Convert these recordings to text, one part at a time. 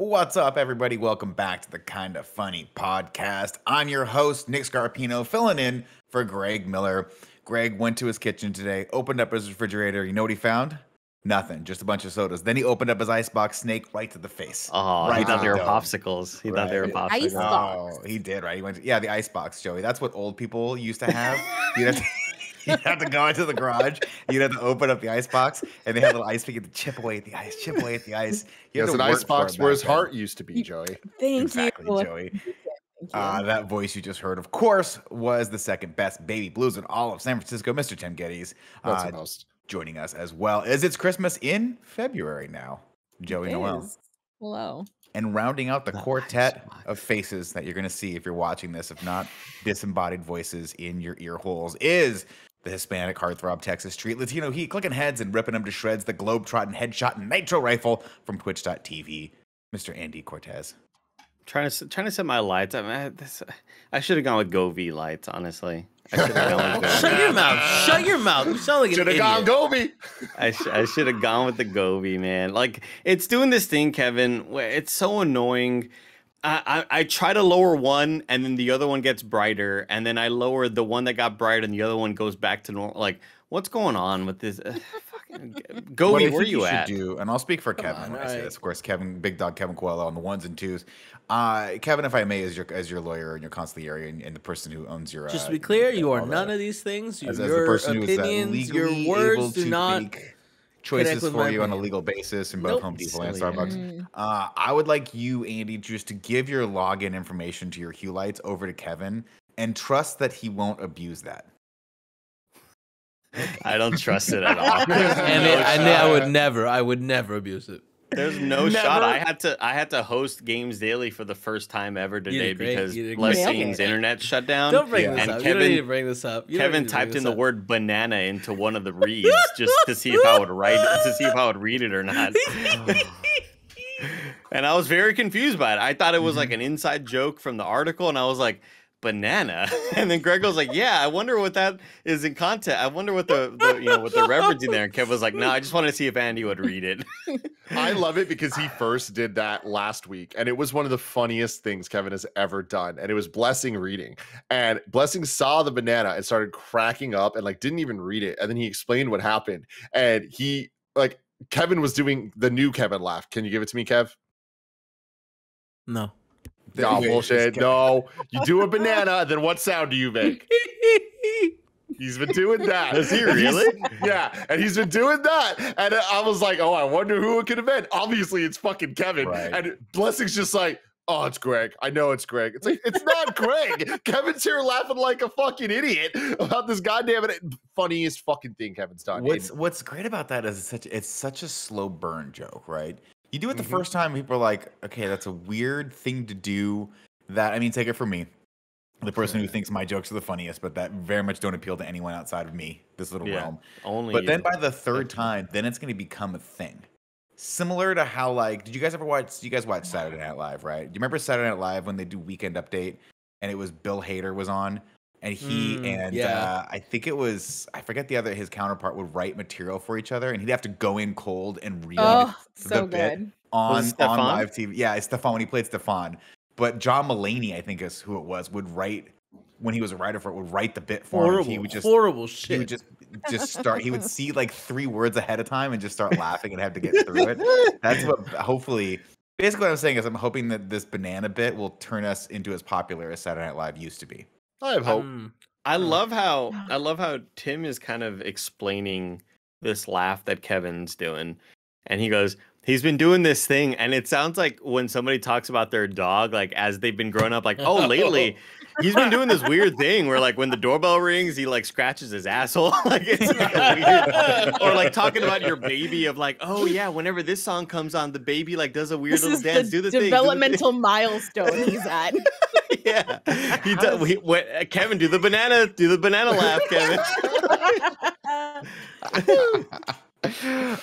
What's up, everybody? Welcome back to the Kinda Funny podcast. I'm your host, Nick Scarpino, filling in for Greg Miller. Greg went to his kitchen today, opened up his refrigerator. You know what he found? Nothing, just a bunch of sodas. Then he opened up his icebox, snake right to the face. Oh, right he thought to they the were dome. popsicles. He thought they were Right. popsicles. Icebox. Oh, he did, right? He went to, the icebox, Joey. That's what old people used to have. You'd have to go into the garage. You'd have to open up the icebox, and they had a little ice pick. You had to chip away at the ice, chip away at the ice. You Yes, had an to work icebox for it where back his then. heart used to be, Joey. Thank Exactly, you. Joey. Thank you. That voice you just heard, of course, was the second best baby blues in all of San Francisco, Mr. Tim Geddes. That's the most. Joining us as well as it's Christmas in February now, Joey It Noel. is. Hello. And rounding out the The quartet icebox. of faces that you're going to see if you're watching this, if not disembodied voices in your ear holes, is the Hispanic heartthrob Texas Street Latino Heat, clicking heads and ripping them to shreds, the globe-trotting headshot and nitro rifle from Twitch.tv, Mr. Andy Cortez. Trying to set my lights. I should have gone with Govee lights, honestly. I should have gone with Govee. Shut your mouth. Shut your mouth. You sound like an Should have idiot. gone Gobi. I should have gone with the Govee, man. Like, it's doing this thing, Kevin, where it's so annoying. I try to lower one, and then the other one gets brighter, and then I lower the one that got brighter, and the other one goes back to normal. Like, what's going on with this? Fucking What I Govee, where think you should at? do, and I'll speak for Kevin on, when I say alright. this. Of course, Kevin, big dog Kevin Coelho on the ones and twos. Kevin, if I may, as your lawyer and your consigliere and the person who owns your. Just to be clear, you are all none that. of these things. As the Your person who is opinions, your legally words able do to not. make choices with for my you on a opinion. legal basis in both Nope. Home Depot and Silly. Starbucks. I would like you, Andy, just to give your login information to your Hue Lights over to Kevin and trust that he won't abuse that. I don't trust it at all. And I would never abuse it. There's no shot. I had to host Games Daily for the first time ever today did great. because You did great. Blessing's internet shut down. Don't bring Yeah. this And up. You Kevin- don't need to bring this up. You don't Kevin need to bring typed this in the up. word banana into one of the reads just to see if I would read it or not. And I was very confused by it. I thought it was like an inside joke from the article, and I was like, banana. And then Greg was like, yeah, I wonder what that is in content. I wonder what the what they're referencing there. And Kev was like, no, I just wanted to see if Andy would read it. I love it because he first did that last week, and it was one of the funniest things Kevin has ever done. And it was Blessing reading, and Blessing saw the banana and started cracking up, and like didn't even read it. And then he explained what happened, and he like Kevin was doing the new Kevin laugh. Can you give it to me, Kev? No. No Wait, bullshit. is Kev- No, you do a banana. Then what sound do you make? He's been doing that. Is he And he's- really? Yeah, and he's been doing that. And I was like, oh, I wonder who it could have been. Obviously, it's fucking Kevin. Right. And Blessing's just like, oh, it's Greg. I know it's Greg. It's like, it's not Greg. Kevin's here laughing like a fucking idiot about this goddamn funniest fucking thing Kevin's done. What's great about that is it's such a slow burn joke, right? You do it the Mhm. first time, people are like, okay, that's a weird thing to do. That, I mean, take it from me, the person who thinks my jokes are the funniest, but that very much don't appeal to anyone outside of me, this little Yeah, realm. only But you. then by the third time, then it's going to become a thing. Similar to how, like, did you guys watch Saturday Night Live, right? Do you remember Saturday Night Live when they do Weekend Update and it was Bill Hader was on? And he yeah. I think it was, I forget his counterpart would write material for each other and he'd have to go in cold and read Oh, the so bit good. on Was it Stefan? live TV. Yeah, it's Stefan when he played Stefan. But John Mulaney, I think is who it was, would write when he was a writer for it, would write the bit for him. Horrible. He would just horrible he shit. would just start. He would see like 3 words ahead of time and just start laughing and have to get through it. That's what hopefully. Basically, what I'm saying is I'm hoping that this banana bit will turn us into as popular as Saturday Night Live used to be. I have hope. I love how Tim is kind of explaining this laugh that Kevin's doing. And he goes, he's been doing this thing, and it sounds like when somebody talks about their dog, like as they've been growing up, like, oh, lately he's been doing this weird thing where like when the doorbell rings, he like scratches his asshole. Like it's like a weird, or like talking about your baby of like, oh yeah, whenever this song comes on, the baby like does a weird This little is dance, the do the thing. developmental milestone he's at. Yeah. He does, Kevin, do the banana laugh, Kevin.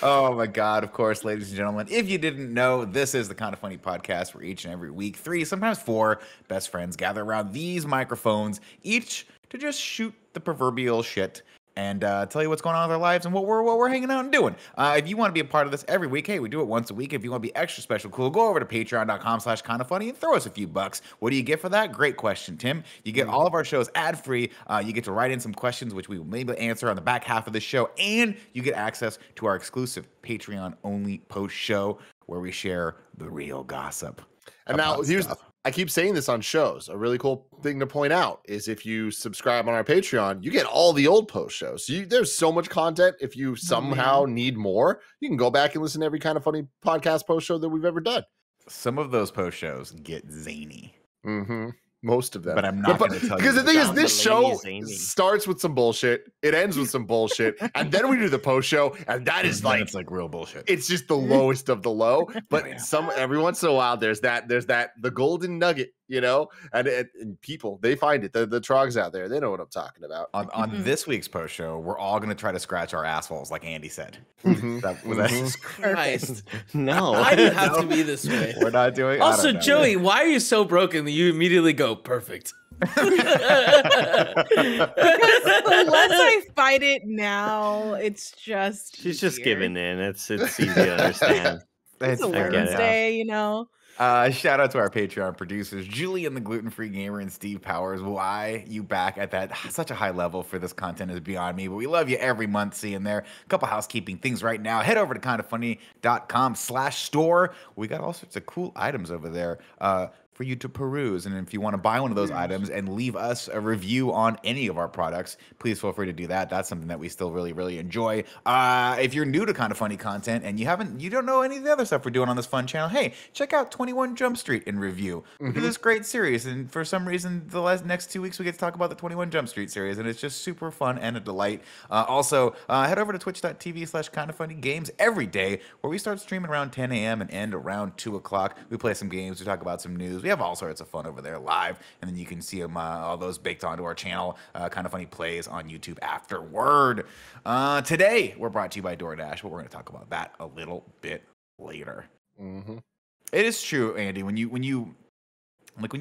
Oh my God, of course, ladies and gentlemen. If you didn't know, this is the Kinda Funny podcast where each and every week, 3, sometimes 4 best friends gather around these microphones, each to just shoot the proverbial shit and tell you what's going on with our lives and what we're hanging out and doing. If you want to be a part of this every week, hey, we do it once a week. If you want to be extra special cool, go over to patreon.com/kindafunny and throw us a few bucks. What do you get for that? Great question, Tim. You get all of our shows ad-free. You get to write in some questions, which we will maybe answer on the back half of the show, and you get access to our exclusive Patreon-only post show where we share the real gossip. And now about here's stuff. I keep saying this on shows. A really cool thing to point out is if you subscribe on our Patreon, you get all the old post shows. So there's so much content. If you somehow need more, you can go back and listen to every kind of funny podcast post show that we've ever done. Some of those post shows get zany. Mm-hmm. Most of them, but I'm not going to tell you. Because the thing is, Down this the show ladies, Amy. starts with some bullshit, it ends with some bullshit, and then we do the post show, and that is Then like it's like real bullshit. it's just the lowest of the low. But Yeah. every once in a while, there's that the golden nugget, you know, and people they find it. The trogs out there, they know what I'm talking about. On this week's post show, we're all going to try to scratch our assholes, like Andy said. Mhm. Jesus Christ. No. Why do you have to be this way? We're not doing. I Also, don't know. Joey, why are you so broken that you immediately go perfect? Because the less I fight it now, it's just She's just easier. giving in. It's easy to understand. It's a I get it. Wednesday, you know. Shout out to our Patreon producers, Julian the Gluten-Free Gamer and Steve Powers. Why you back at that such a high level for this content is beyond me, but we love you every month seeing there. A couple housekeeping things right now. Head over to kindafunny.com/store. We got all sorts of cool items over there for you to peruse. And if you want to buy one of those items and leave us a review on any of our products, please feel free to do that. That's something that we still really, really enjoy. If you're new to Kinda Funny content and you don't know any of the other stuff we're doing on this fun channel, hey, check out 21 Jump Street in review. We do this great series, and for some reason, the next 2 weeks we get to talk about the 21 Jump Street series, and it's just super fun and a delight. Also, head over to twitch.tv/kindafunnygames every day, where we start streaming around 10 a.m. and end around 2 o'clock. We play some games, we talk about some news. We have all sorts of fun over there live, and then you can see them, all those baked onto our channel. Kinda Funny plays on YouTube afterward. Today, we're brought to you by DoorDash, but we're going to talk about that a little bit later. Mhm. It is true, Andy. When you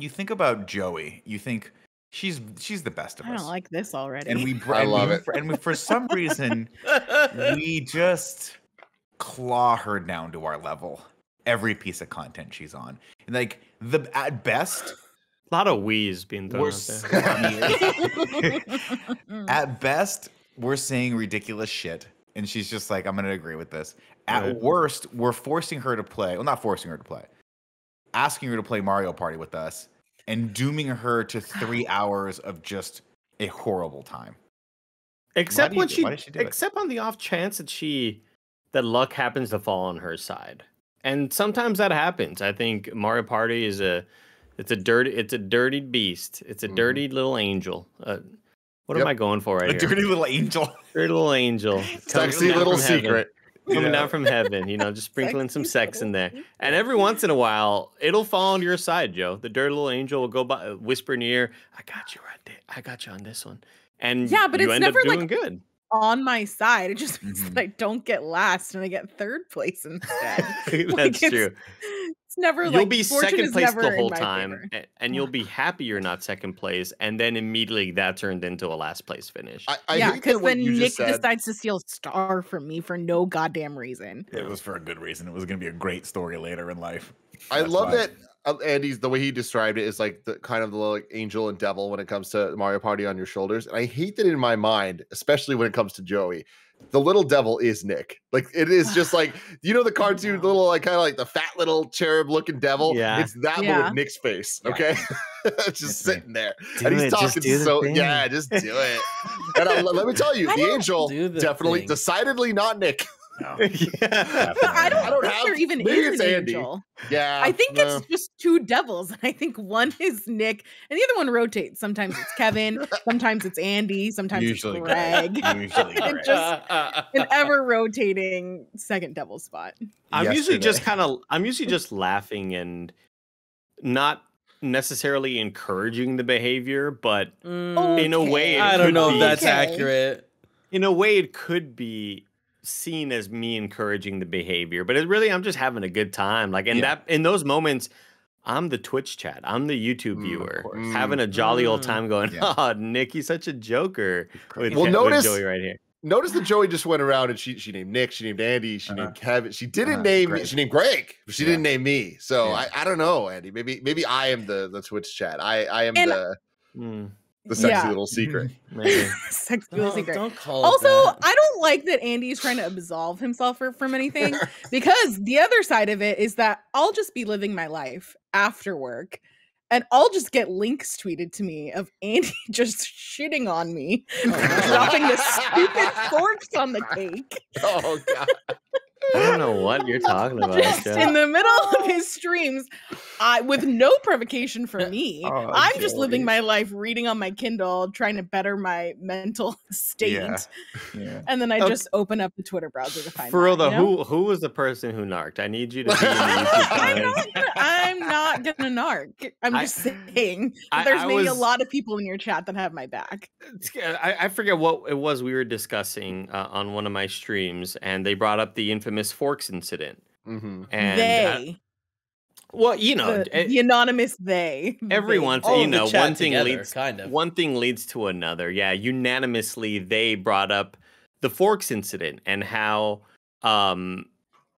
think about Joey, you think she's the best of I us. don't like this already. And I love it. And we, for some reason, we just claw her down to our level. Every piece of content she's on, and like at best, A lot of wheeze being thrown we're out there. at best we're saying ridiculous shit, and she's just like, I'm gonna agree with this. At Right. worst, we're forcing her to play. Well, not forcing her to play, asking her to play Mario Party with us, and dooming her to 3 hours of just a horrible time. Except Why when did she do it? except on the off chance that luck happens to fall on her side. And sometimes that happens. I think Mario Party is a dirty beast. It's a dirty little angel. What Yep. am I going for right A here? dirty little angel. Dirty little angel. Sexy down little from heaven. secret. Coming Yeah. down from heaven, just sprinkling some Sexy sex in little there. And every once in a while, it'll fall on your side, Joe. The dirty little angel will go by, whisper in your ear, I got you right there. I got you on this one. And Yeah, but you it's end up never, doing like, good. on my side. It just means Mhm. that I don't get last and I get third place instead. That's it's, true. It's never You'll like be fortune second is place never the in whole my time, favor. and you'll be happy you're not second place, and then immediately that turned into a last place finish. I Yeah, hate because that what then you Nick just said. decides to steal star from me for no goddamn reason. It was for a good reason. It was going to be a great story later in life. I That's love why. that Andy's the way he described it is like the kind of the like angel and devil when it comes to Mario Party on your shoulders. And I hate that in my mind, especially when it comes to Joey. The little devil is Nick. Like it is just like the cartoon know. little like kind of like the fat little cherub looking devil. Yeah. It's that but Yeah. with Nick's face. Yeah. Okay. It's just me. sitting there. Do and he's it, just talking do the so thing. yeah, just do it. And let me tell you, I the don't angel do the definitely thing. decidedly not Nick. No. Yeah. But I don't, I don't think have- there even maybe is it's an Andy. angel. Yeah. I think no. it's just two devils. And I think one is Nick and the other one rotates. Sometimes it's Kevin, sometimes it's Andy, sometimes Usually it's Greg. Usually It Greg. just- An ever rotating second devil spot. I'm usually just Yesterday. I'm usually just laughing and not necessarily encouraging the behavior, but in a way, it I don't could know if be- that's Okay. accurate. in a way it could be seen as me encouraging the behavior, but I'm just having a good time. Like in Yeah. in those moments, I'm the Twitch chat. I'm the YouTube viewer, course. having a jolly old time going, Yeah. oh, Nick, he's such a joker. With, Well, with notice- Joey right here. Notice that Joey just went around and she named Nick, she named Andy, she named Kevin. She didn't name me. Greg. She named Greg. But she didn't name me. So Yeah. I don't know, Andy. Maybe I am the Twitch chat. I am And- the sexy Yeah. little secret. Maybe. Sex really secret. Don't call it Also, that. I don't like that Andy is trying to absolve himself from anything because the other side of it is that I'll just be living my life after work and I'll just get links tweeted to me of Andy just shitting on me, dropping the stupid forks on the cake Oh god. I don't know what you're talking about. just Joe. in the middle of his streams. With no provocation from me. Oh, I'm just Joey. living my life reading on my Kindle, trying to better my mental state. Yeah. And then I Okay. just open up the Twitter browser to find For real that, though, you know? who was the person who narked? I need you to be in the YouTube comments. I'm not gonna narc. I'm just saying I- there's I maybe a was- lot of people in your chat that have my back. I forget what it was we were discussing on one of my streams, and they brought up the infamous forks incident. Mm-hmm. And They, well, you know, the anonymous they. everyone's All you of the know chat one thing together, leads kind of. one thing leads to another. Yeah, unanimously they brought up the forks incident and how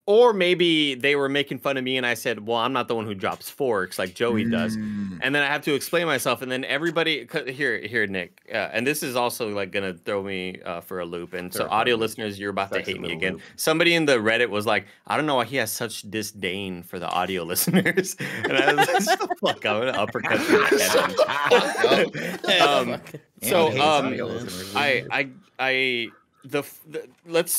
or maybe they were making fun of me and I said, well, I'm not the one who drops forks like Joey does. Mm. And then I have to explain myself, and then everybody here, Nick, and this is also like gonna throw me for a loop. And so, Sure, audio loop. listeners, you're about to Sexy hate me little again. loop. Somebody in the Reddit was like, I don't know why he has such disdain for the audio listeners, and I was like, shut the fuck up, I'm gonna uppercut you in the head. So, Andy hates audio listeners.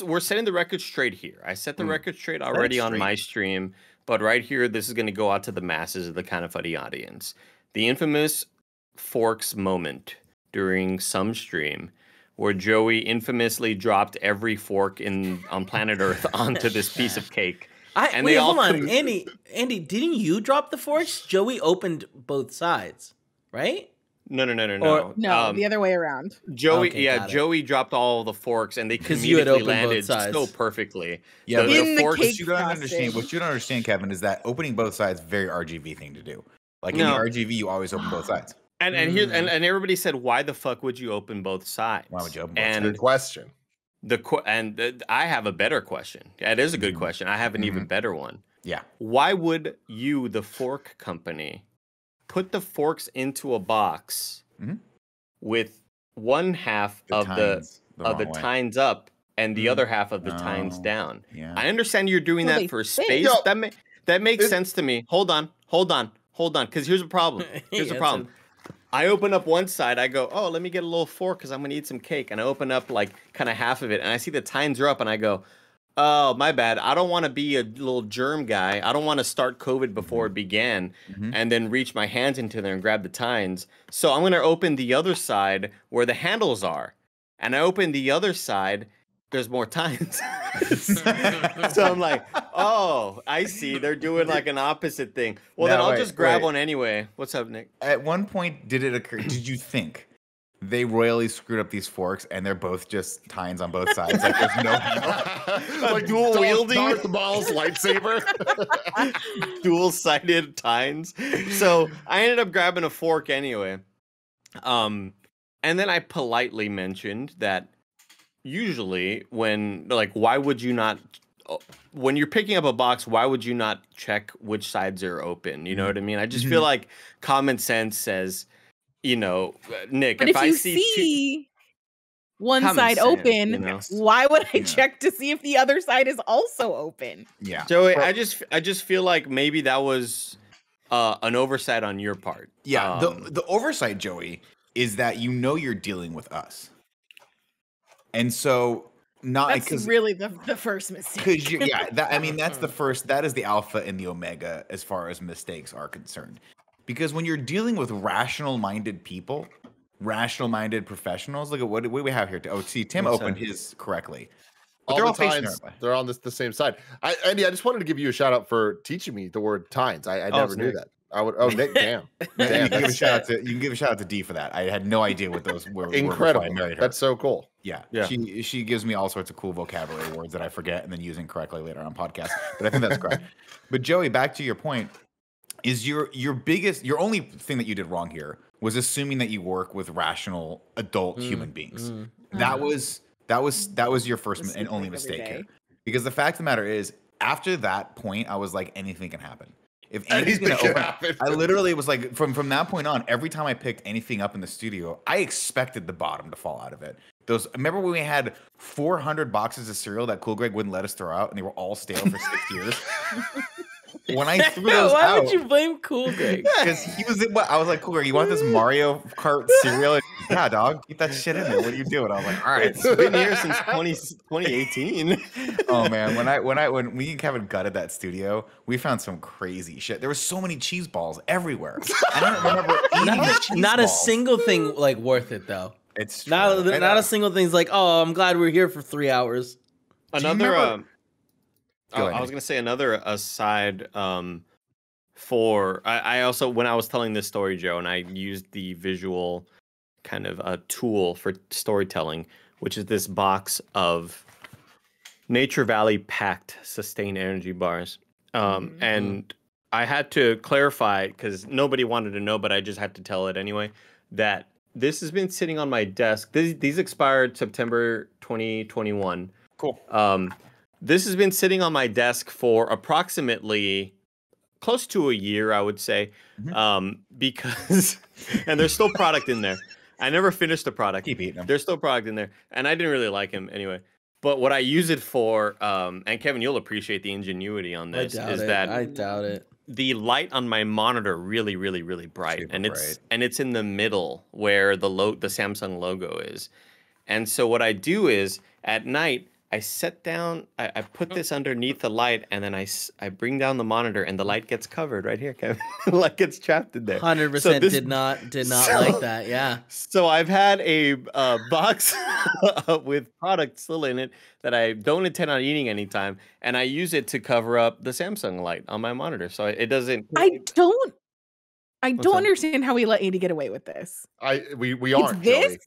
We're setting the record straight here. I set the record straight already on straight. my stream, but right here, this is going to go out to the masses of the Kind of Funny audience. The infamous forks moment during some stream where Joey infamously dropped every fork on planet Earth onto this piece of cake. And Wait, they all hold on, com- Andy, didn't you drop the forks? Joey opened both sides, right? No. Or- No, the other way around. Joey, Okay, yeah, got it. Joey dropped all the forks, and they 'Cause you had comedically opened both landed sides. so perfectly. Yeah, The- but In the forks- cake what you don't frosting. understand, what you don't understand, Kevin, is that opening both sides very RGV thing to do. Like in No. the RGV, you always open both sides. And here and everybody said, why the fuck would you open both sides? Why would you open both and Good question. I have a better question. That is a good Mhm. question. I have an even better one. Yeah. Why would you, the fork company, put the forks into a box Mhm. with one half of tines the wrong way. tines up and the Mm. other half of the tines Oh. down? Yeah. I understand you're doing Well, that they for fit. space. Yo, That makes it- sense to me. Hold on. Because here's a problem. Here's Yeah, a problem. I open up one side. I go, oh, let me get a little fork because I'm gonna eat some cake. And I open up like kind of half of it, and I see the tines are up, and I go, oh, my bad. I don't want to be a little germ guy. I don't want to start COVID before it began, Mhm. and then reach my hands into there and grab the tines. So I'm gonna open the other side where the handles are, and I open the other side. There's more tines. So I'm like, oh, I see. They're doing like an opposite thing. Well, then Now, I'll wait, just grab wait. one anyway. What's up, Nick? At one point, did it occur? Did you think they royally screwed up these forks and they're both just tines on both sides? Like there's no handle. Like dual wielding? Darth Maul's lightsaber. Dual-sided tines. So I ended up grabbing a fork anyway. And then I politely mentioned that usually when like why would you not when you're picking up a box, why would you not check which sides are open? You know what I mean? I just feel like common sense says, you know, Nick, But if if I you see see one Common side sense, open, you know? why would I Yeah. check to see if the other side is also open? Yeah. Joey, I just feel like maybe that was an oversight on your part. Yeah. Um, The oversight, Joey, is that you know you're dealing with us. And so not That's because really the first mistake. because yeah, that I mean that's the first, that is the alpha and the omega as far as mistakes are concerned. Because when you're dealing with rational-minded people, rational-minded professionals, look at what we have here. Oh, see, Tim What's opened that? his correctly. But All they're the all facing tines, their way. they're on the same side. Andy, I just wanted to give you a shout out for teaching me the word tines. I never it's knew Nick. that. I would. Oh, Nick, damn, You damn, can give a that's shout out to to D for that. I had no idea what those were. incredible. Were before I married her. That's so cool. Yeah. Yeah. She gives me all sorts of cool vocabulary words that I forget and then use incorrectly later on podcasts. But I think that's great. But Joey, back to your point. is your only thing that you did wrong here was assuming that you work with rational adult human beings. That was your first and only mistake here. Because the fact of the matter is, after that point, I was like, anything can happen. If Andy's gonna open, I literally was like, from that point on, every time I picked anything up in the studio, I expected the bottom to fall out of it. Remember when we had 400 boxes of cereal that Cool Greg wouldn't let us throw out, and they were all stale for 6 years? When I threw those Why out, would you blame Cool Greg? because he was in. I was like, Cool Greg, you want this Mario Kart cereal? And, yeah, dog, keep that shit in there. What are you doing? I was like, all right. It's been here since 2018. Oh man, when me and Kevin gutted that studio, we found some crazy shit. There were so many cheese balls everywhere. I don't remember eating the cheese Not a balls. single thing like worth it though. It's true. Not a single thing's like, oh, I'm glad we're here for 3 hours. Another. Go ahead. I was gonna say another aside. I also, when I was telling this story, Joe, and I used the visual kind of a tool for storytelling, which is this box of Nature Valley packed sustained energy bars. And I had to clarify, because nobody wanted to know, but I just had to tell it anyway, that this has been sitting on my desk. These expired September 2021. Cool. This has been sitting on my desk for approximately close to a year, I would say, because, and there's still product in there. I never finished the product. Keep eating them. There's still product in there, and I didn't really like him anyway. But what I use it for, and Kevin, you'll appreciate the ingenuity on this, I doubt it. the light on my monitor really, really, really bright, Super and it's in the middle where the Samsung logo is. And so what I do is at night I set down, I put this underneath the light, and then I bring down the monitor, and the light gets covered right here, Kevin. Like gets trapped in there. 100% did not like that. Yeah. So I've had a box with product still in it that I don't intend on eating anytime, and I use it to cover up the Samsung light on my monitor, so it doesn't. I don't What's that? understand how we let Andy get away with this. We aren't. Joey.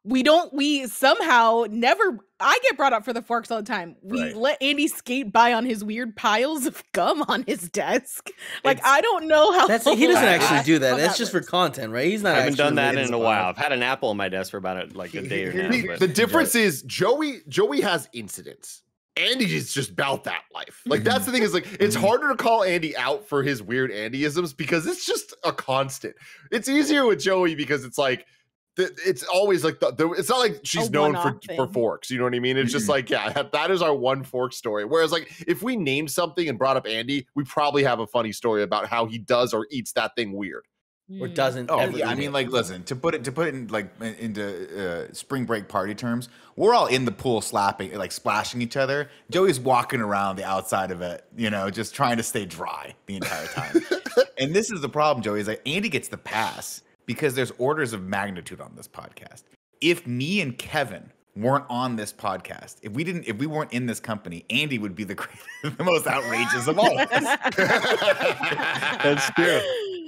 We somehow never, I get brought up for the forks all the time. We let Andy skate by on his weird piles of gum on his desk. Like, I don't know how. He doesn't actually do that. how That's just for works. content, right? He's not I haven't actually done that related in to a Spock. while. I've had an apple on my desk for about like a day or now. But The difference is Joey has incidents. Andy is just about that life. Like that's the thing is like it's harder to call Andy out for his weird Andyisms because it's just a constant. It's easier with Joey because it's like it's always like it's not like she's known for forks. You know what I mean? It's just like that is our one fork story. Whereas like if we named something and brought up Andy, we probably have a funny story about how he does or eats that thing weird. Or doesn't. Oh, ever yeah. I eat mean, it. like, listen, to put it in like into spring break party terms, we're all in the pool slapping, like splashing each other. Joey's walking around the outside of it, just trying to stay dry the entire time. And this is the problem, Joey, is like Andy gets the pass because there's orders of magnitude on this podcast. If me and Kevin weren't on this podcast, if we weren't in this company, Andy would be the most outrageous of all of us. that's true.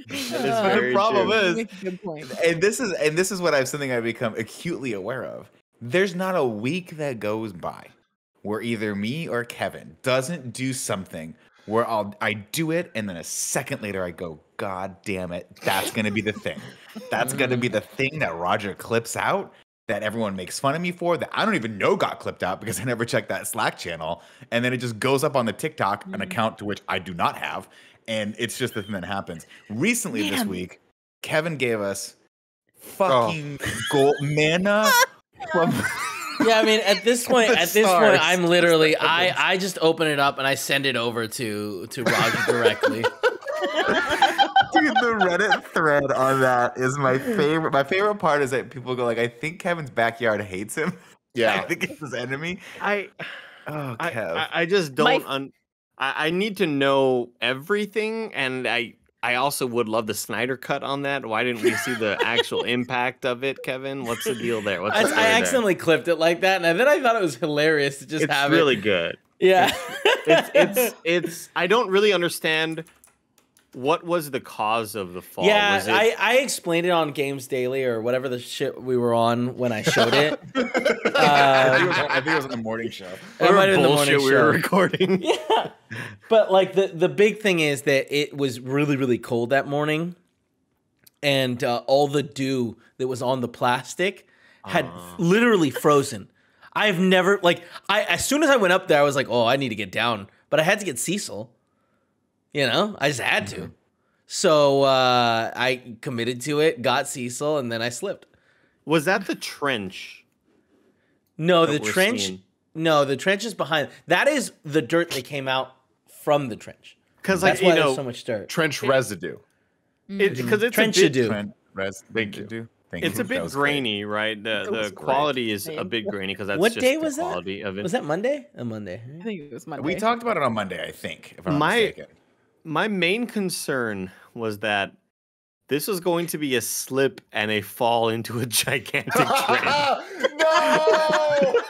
The problem You is, make a good point. and this is what something I've become acutely aware of. There's not a week that goes by where either me or Kevin doesn't do something where I do it, and then a second later I go, God damn it, that's gonna be the thing. That's gonna be the thing that Roger clips out, that everyone makes fun of me for, that I don't even know got clipped out because I never checked that Slack channel, and then it just goes up on the TikTok, an account to which I do not have. And it's just the thing that happens. Recently this week, Kevin gave us fucking gold manna from Yeah, I mean, at this point, stars. I'm literally, I just open it up and I send it over to Roger directly. Dude, the Reddit thread on that is my favorite. My favorite part is that people go like, I think Kevin's backyard hates him. Yeah. I think it's his enemy. I just My- don't. I need to know everything, and I also would love the Snyder cut on that. Why didn't we see the actual impact of it, Kevin? What's the deal there? What's the story I there? accidentally clipped it like that, and then I thought it was hilarious to just It's have really it. good. Yeah. It's I don't really understand what was the cause of the fall? Yeah, Was it, I explained it on Games Daily or whatever the shit we were on when I showed it. I think it was on the morning show. It might have been the morning bullshit we were show. recording. Yeah, but like the big thing is that it was really, really cold that morning, and all the dew that was on the plastic had literally frozen. I've never as soon as I went up there, I was like, oh, I need to get down, but I had to get Cecil. You know, I just had to. So I committed to it, got Cecil, and then I slipped. Was that the trench? No, that the we're trench. seeing? No, the trench is behind. That is the dirt that came out from the trench. Because That's like why you know, there's so much dirt. Trench residue. because it's Trench a should bit, do. Trent, thank you. Thank it's you. a That bit was great. grainy, right? The was great. quality is a Thank bit you. grainy because that's What just day the was that? quality of it. Was that Monday? A Monday. I think it was Monday. We talked about it on Monday, I think, if I'm not My- mistaken. My main concern was that this was going to be a slip and a fall into a gigantic trench. No!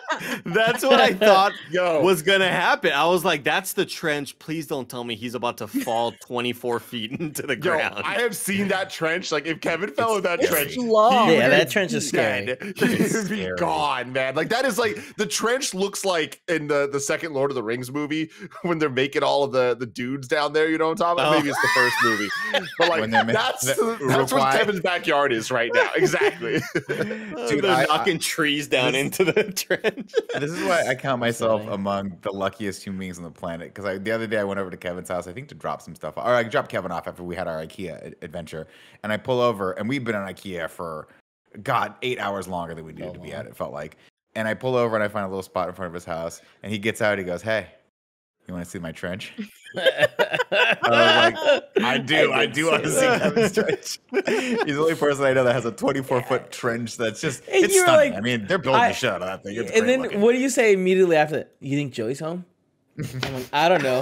That's what I thought Yo. was gonna happen. I was like, "That's the trench. Please don't tell me he's about to fall 24 feet into the Yo, ground." I have seen that trench. Like, if Kevin fell in that It's trench, long. he Yeah, would that be trench is scary. dead. It's He would be scary. gone, man. Like, that is like the trench looks like in the second Lord of the Rings movie when they're making all of the dudes down there. You know what I'm talking about? Oh. Maybe it's the first movie, but like When they're that's the that's what Uruguay. Kevin's backyard is right now. Exactly. Dude, They're I- knocking trees down this- into the trench. This is why I count myself funny. among the luckiest human beings on the planet. Because the other day I went over to Kevin's house, I think to drop some stuff, or I dropped Kevin off after we had our IKEA adventure, and I pull over, and we've been on IKEA for 8 hours longer than we needed to be at. It felt like, and I pull over and I find a little spot in front of his house, and he gets out, he goes, "Hey, you want to see my trench?" I do want to see Kevin's trench. He's the only person I know that has a 24-foot trench that's just And it's you were stunning. like, I mean, they're building I- the shit out of that thing. It's And great then looking. what do you say immediately after that? You think Joey's home? I'm like, I don't know.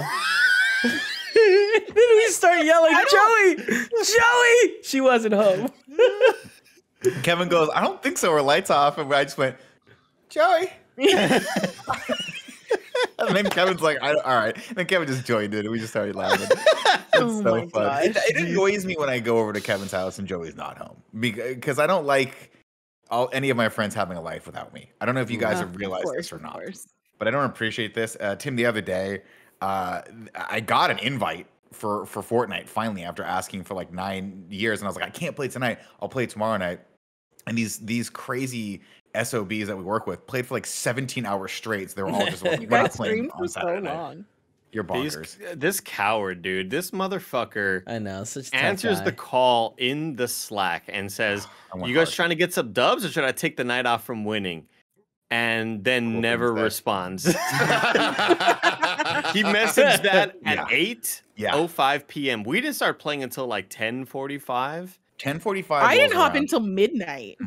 Then we start yelling, Joey! Joey! She wasn't home. Kevin goes, "I don't think so. Our lights off," and I just went, "Joey." And then Kevin's like, "All right." And then Kevin just joined it, and we just started laughing. It's Oh so my fun. It, gosh. it annoys me when I go over to Kevin's house and Joey's not home because I don't like any of my friends having a life without me. I don't know if you guys have realized this or not, but I don't appreciate this. Tim, the other day, I got an invite for Fortnite finally after asking for like 9 years, and I was like, "I can't play tonight. I'll play tomorrow night." And these crazy SOBs that we work with played for like 17 hours straight. So they were all just like, You "We're not guys playing streamed on for so Saturday night." long. You're bonkers. This coward, dude, this motherfucker I know, such a tough answers guy. the call in the Slack and says, I went "You guys hard. trying to get some dubs, or should I take the night off from winning?" And then Cool never things that- responds. He messaged that at Yeah. 8:05 p.m. We didn't start playing until like 10:45. 10:45. I didn't rolls hop around. until midnight.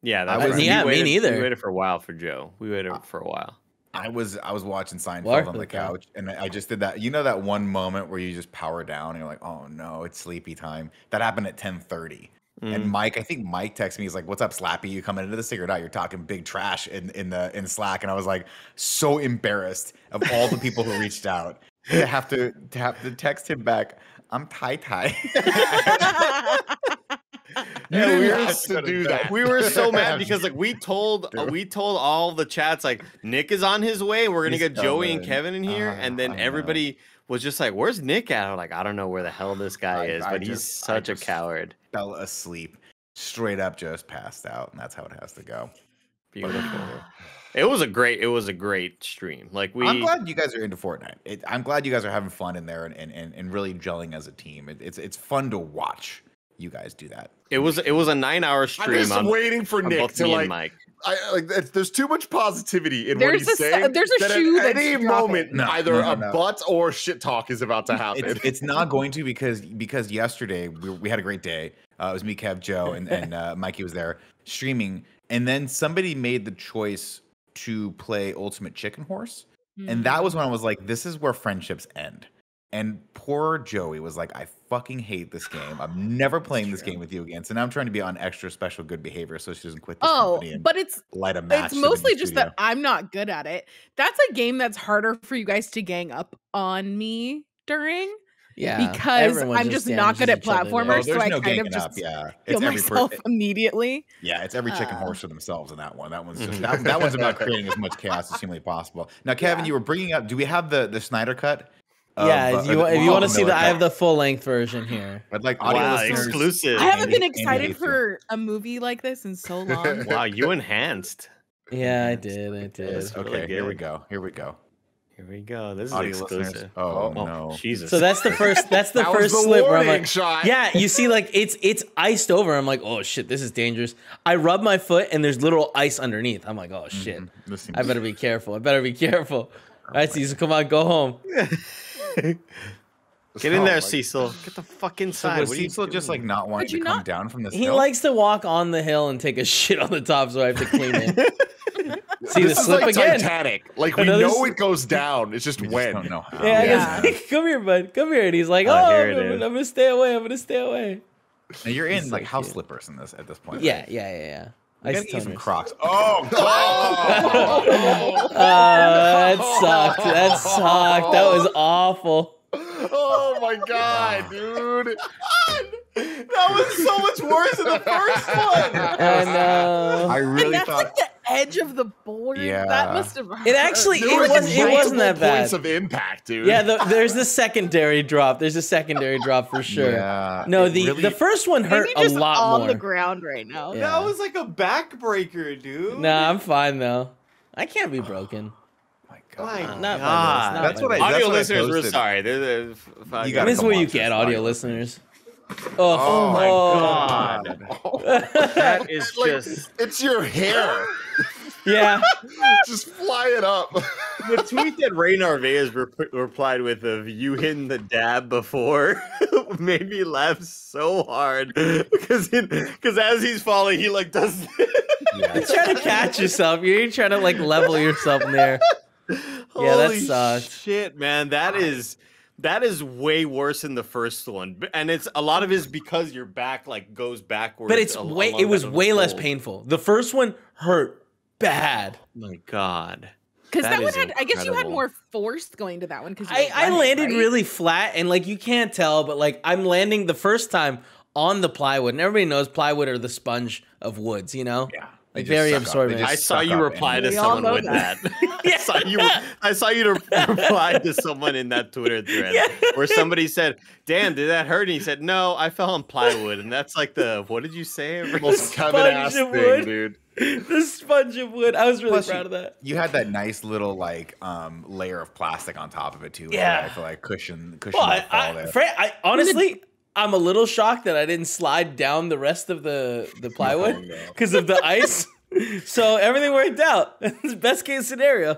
Yeah, I that's was- right. Yeah, We me waited- neither. We waited for a while for Joe. We waited for a while. I was watching Seinfeld Lark on the looked out. couch, and I just did that. You know that one moment where you just power down, and you're like, "Oh no, it's sleepy time." That happened at 10:30. And Mike, I think Mike texted me. He's like, "What's up, Slappy? You coming into this thing or not? You're talking big trash in Slack." And I was like, so embarrassed of all the people who reached out to have to text him back. I'm tie. Yeah, we were have to do that. We were so mad because like we told all the chats like Nick is on his way. We're gonna He's get Joey and coming. Kevin in here, and then I know. everybody was just like, "Where's Nick at?" I'm like, I don't know where the hell this guy is, but he's I such a just coward. fell asleep, straight up, just passed out, and that's how it has to go. Beautiful. It was a great stream. Like I'm glad you guys are into Fortnite. I'm glad you guys are having fun in there and really gelling as a team. It's fun to watch you guys do that. it was a 9-hour I'm stream just on, waiting for on Nick both to me like. and Mike. There's too much positivity in There's what he's a saying. there's a that shoe at that's any dropping. moment, No, either no, a no. butt or shit talk is about to happen. It's not going to because yesterday we had a great day. It was me, Kev, Joe, and Mikey was there streaming, and then somebody made the choice to play Ultimate Chicken Horse, and that was when I was like, "This is where friendships end." And poor Joey was like, "I fucking hate this game. I'm never playing this game with you again." So now I'm trying to be on extra special good behavior so she doesn't quit this Oh, company and but it's light a match. it's to the mostly new just studio. that I'm not good at it. That's a game that's harder for you guys to gang up on me during Yeah, because everyone I'm just not good at damages each other there. platformers. Oh, so there's I no kind of ganking just up. Yeah, kill it's every myself immediately. Yeah, it's every chicken Uh, horse for themselves in that one. That one's just that one's about creating as much chaos as humanly possible. Now, Kevin, Yeah. you were bringing up. Do we have the Snyder cut? Yeah, of, if you want Miller to see that, I cut? have the full length version here. I'd like audio Wow, listeners. exclusive. I haven't been Andy excited hates you. for a movie like this in so long. Wow, you enhanced. Yeah, I did. Yes, It's really okay, here we good. go. Here we go. Here we go. This is Audio exclusive. listeners. Oh, Oh, no. Jesus. So that's the first. That's the That was first the slip where I'm warning like, shot. yeah, you see, like it's iced over. I'm like, oh shit, this is dangerous. I rub my foot and there's little ice underneath. I'm like, oh shit, This seems- I better be careful. I better be careful. All right, Cecil, come on, go home. Get in Oh there, my Cecil. Get the fuck So inside. was What are you Cecil just like doing? not wanting Could to you come not- down from this He hill? likes to walk on the hill and take a shit on the top, so I have to clean it. See the This is slip like again. Titanic. Like we Another know s- it goes down. It's just We just when. don't know how. Yeah, I Yeah. guess, come here, bud. Come here. And he's like, Oh, oh, here it I'm is. gonna stay away. I'm gonna stay away. Now you're in He's like so house cute. slippers in this at this point. Yeah, right? yeah. You Ice gotta get you some toners. Crocs. Oh, That sucked. That sucked. That was awful. Oh my god, dude. that was so much worse than the first one. I know. I And really that's thought. like the edge of the board. Yeah. That must have hurt. It actually, There it was wasn't multiple that bad. points of impact, dude. Yeah, there's the secondary drop. There's a secondary drop for sure. Yeah, No, it the really- the first one hurt Maybe a just lot on more. the ground right now. Yeah. That was like a backbreaker, dude. Nah, I'm fine though. I can't be broken. My God. My Not by this, God. not That's by what I- this. that's Audio what I listeners, we're posted. sorry. You This gotta is come what you watch this get, audio audio listeners. listeners. Oh my oh. God. That is Like, just it's your hair. Yeah. Just fly it up. the tweet that Ray Narvaez replied with of you hitting the dab before made me laugh so hard because as he's falling, he like does this. Yeah. You're trying to catch yourself. You're trying to like level yourself in there. Yeah, that Holy sucked. Shit, man, that is way worse than the first one, and it's a lot of it is because your back like goes backwards. But it's along way that it was little way less fold. painful. The first one hurt bad. My God. Because that one is had, I guess you had incredible. more force going to that one. Because I landed really flat and like you can't tell, but like I'm landing the first time on the plywood, and everybody knows plywood are the sponge of woods, you know? Yeah. They Like just very suck up. absorbent. They just I saw suck you up reply and- to We all someone know with that. that. I saw you reply to someone in that Twitter thread Yeah. where somebody said, "Damn, did that hurt?" And he said, "No, I fell on plywood." And that's like the what did you say? Most Kevin ass Sponge of thing, wood. dude. The sponge of wood. I was really Plus, proud of that. You had that nice little like layer of plastic on top of it too. Yeah. I feel like cushion Well, that fall there. I honestly, I'm a little shocked that I didn't slide down the rest of the plywood no. because of the ice. So everything worked out. It's best case scenario.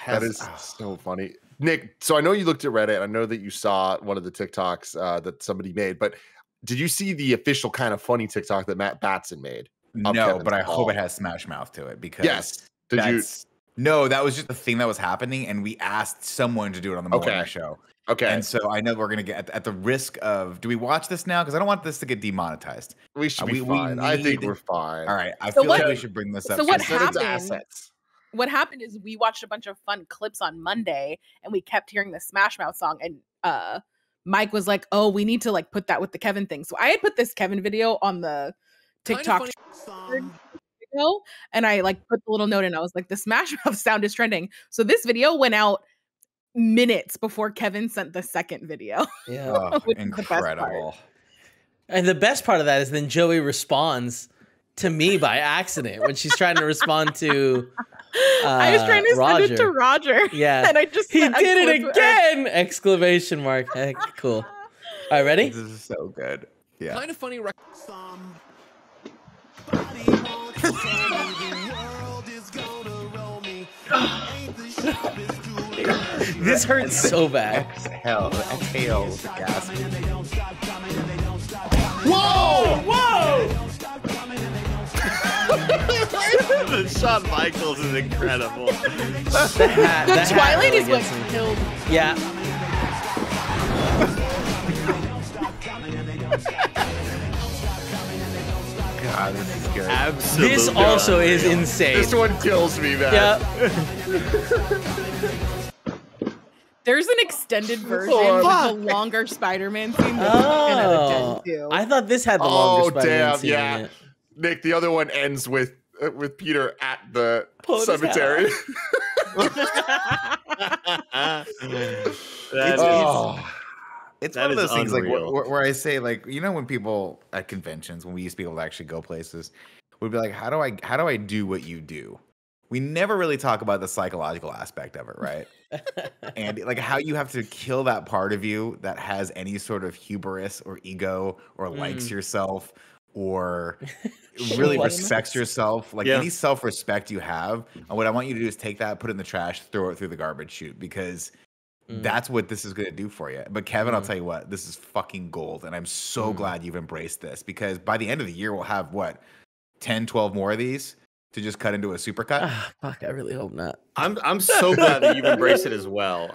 That is so funny. Nick, so I know you looked at Reddit. I know that you saw one of the TikToks that somebody made, but did you see the official kind of funny TikTok that Matt Batson made? No, Kevin's but I ball. hope it has Smash Mouth to it because Yes. Did you? that's no, that was just the thing that was happening, and we asked someone to do it on the morning Okay. show. Okay. And so I know we're gonna get at the risk of. Do we watch this now? Because I don't want this to get demonetized. we should be we fine. I think need- we're fine. All right, I So feel like what- we should bring this up. so what soon. Set it to happened? assets. What happened is we watched a bunch of fun clips on Monday, and we kept hearing the Smash Mouth song, and Mike was like, "Oh, we need to like put that with the Kevin thing." So I had put this Kevin video on the TikTok video, and I like put the little note in. I was like, "The Smash Mouth sound is trending." So this video went out minutes before Kevin sent the second video. Yeah. Oh, which is the best part. incredible. And the best part of that is then Joey responds to me by accident when she's trying to respond to I was trying to send it to Roger, Yeah. and I just He sent a did it clip- again! Exclamation mark. Heck, cool. All right, ready? This is so good. Yeah. Kind of funny. This hurts so bad. Exhale with the gas. Whoa! Whoa! Shawn Michaels is incredible. The hat, the hat Twilight really is what gets me. killed. Yeah. God, this is good. Absolutely. This also is insane. This one kills me, man. Yeah. There's an extended version Oh, with fuck. the longer Spider-Man scene. That's 10 out of 10 too. I thought this had the longer Spider-Man damn, scene yeah. in it. Nick, the other one ends with Peter at the Pulling his hat cemetery. That is- Oh. It's That one of is those things like unreal. where I say like, you know, when people at conventions, when we used to be able to actually go places, would be like, how do I do what you do? We never really talk about the psychological aspect of it, right? And like how you have to kill that part of you that has any sort of hubris or ego or likes yourself or really Shame. respects yourself. Like Yeah. any self-respect you have, and what I want you to do is take that, put it in the trash, throw it through the garbage chute, because that's what this is going to do for you. But Kevin, I'll tell you what, this is fucking gold. And I'm so glad you've embraced this, because by the end of the year, we'll have what, 10, 12 more of these to just cut into a supercut. Ah, fuck, I really hope not. I'm so glad that you've embraced it as well.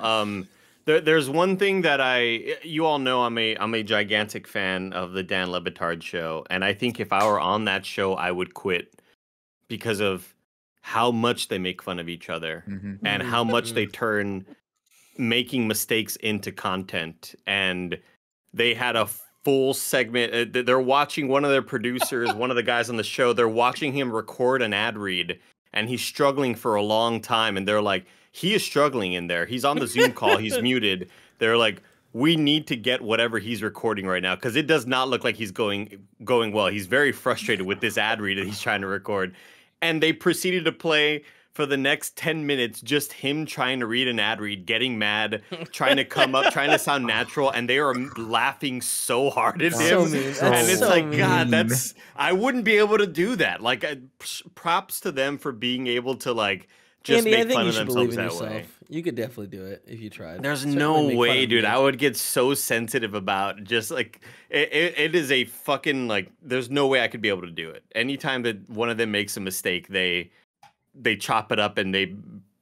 There's one thing that you all know I'm a gigantic fan of the Dan Le Batard show, and I think if I were on that show, I would quit because of how much they make fun of each other and how much they turn making mistakes into content. And they had a full segment. They're watching one of their producers, one of the guys on the show. They're watching him record an ad read, and he's struggling for a long time. And they're like, he is struggling in there. He's on the Zoom call. He's muted. They're like, we need to get whatever he's recording right now, because it does not look like he's going well. He's very frustrated with this ad read that he's trying to record. And they proceeded to play for the next 10 minutes just him trying to read an ad read, getting mad, trying to come up, trying to sound natural, and they are laughing so hard at So him. mean. And That's it's so like, mean. God, I wouldn't be able to do that. Like, props to them for being able to like just Andy, I make think fun you of should believe themselves in that yourself. way. You could definitely do it if you tried. There's Certainly no make fun way, of dude. me. I would get so sensitive about just like it is a fucking like. There's no way I could be able to do it. Anytime that one of them makes a mistake, they chop it up and they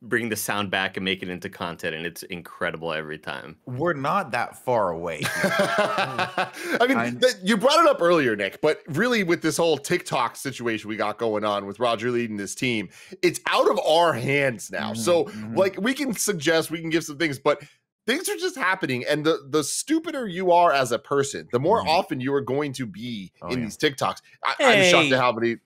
bring the sound back and make it into content, and it's incredible every time. We're not that far away. I mean, you brought it up earlier, Nick, but really with this whole TikTok situation we got going on with Roger leading this team, it's out of our hands now. So like we can suggest, we can give some things, but things are just happening. And the stupider you are as a person, the more often you are going to be in these TikToks. I'm shocked at how many.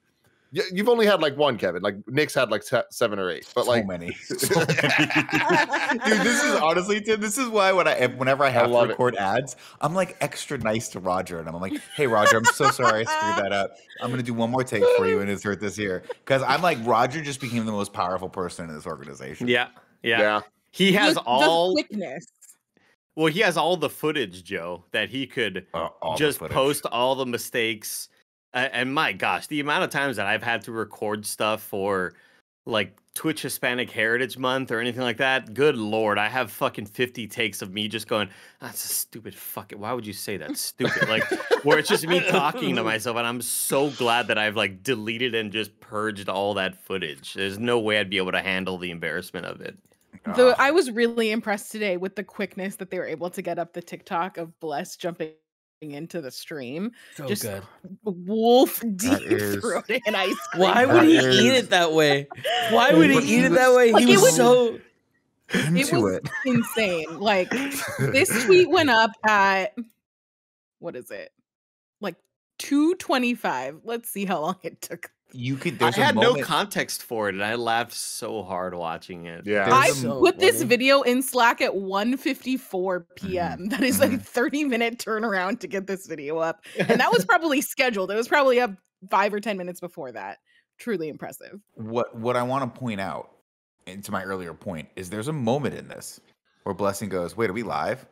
You've only had like one, Kevin. Like Nick's had like 7 or 8, but like many. So many. Dude, this is honestly, Tim, this is why whenever I have to record ads, I'm like extra nice to Roger, and I'm like, hey Roger, I'm so sorry I screwed that up. I'm gonna do one more take for you and insert this here, because I'm like, Roger just became the most powerful person in this organization. Yeah. yeah. He has The all quickness. well, he has all the footage, Joe, that he could All the just footage. post all the mistakes. And my gosh, the amount of times that I've had to record stuff for like Twitch Hispanic Heritage Month or anything like that, good Lord, I have fucking 50 takes of me just going, that's a stupid fucking, why would you say that? Stupid. Like, where it's just me talking to myself. And I'm so glad that I've like deleted and just purged all that footage. There's no way I'd be able to handle the embarrassment of it. I was really impressed today with the quickness that they were able to get up the TikTok of Bless jumping into the stream. So Just good. wolf deep is- throating an ice cream. Why would he That eat is- it that way? Why would he eat it that way? Like, He it was was- so. It Into was it. insane. Like this tweet went up at what is it? Like 2:25. Let's see how long it took. You could. I There's a had no moment. context for it, and I laughed so hard watching it. Yeah. There's I a- so put this funny. video in Slack at 1:54 p.m. That is a Mhm. 30-minute turnaround to get this video up. And that was probably scheduled. It was probably up 5 or 10 minutes before that. Truly impressive. What I want to point out, and to my earlier point, is there's a moment in this where Blessing goes, "Wait, are we live?"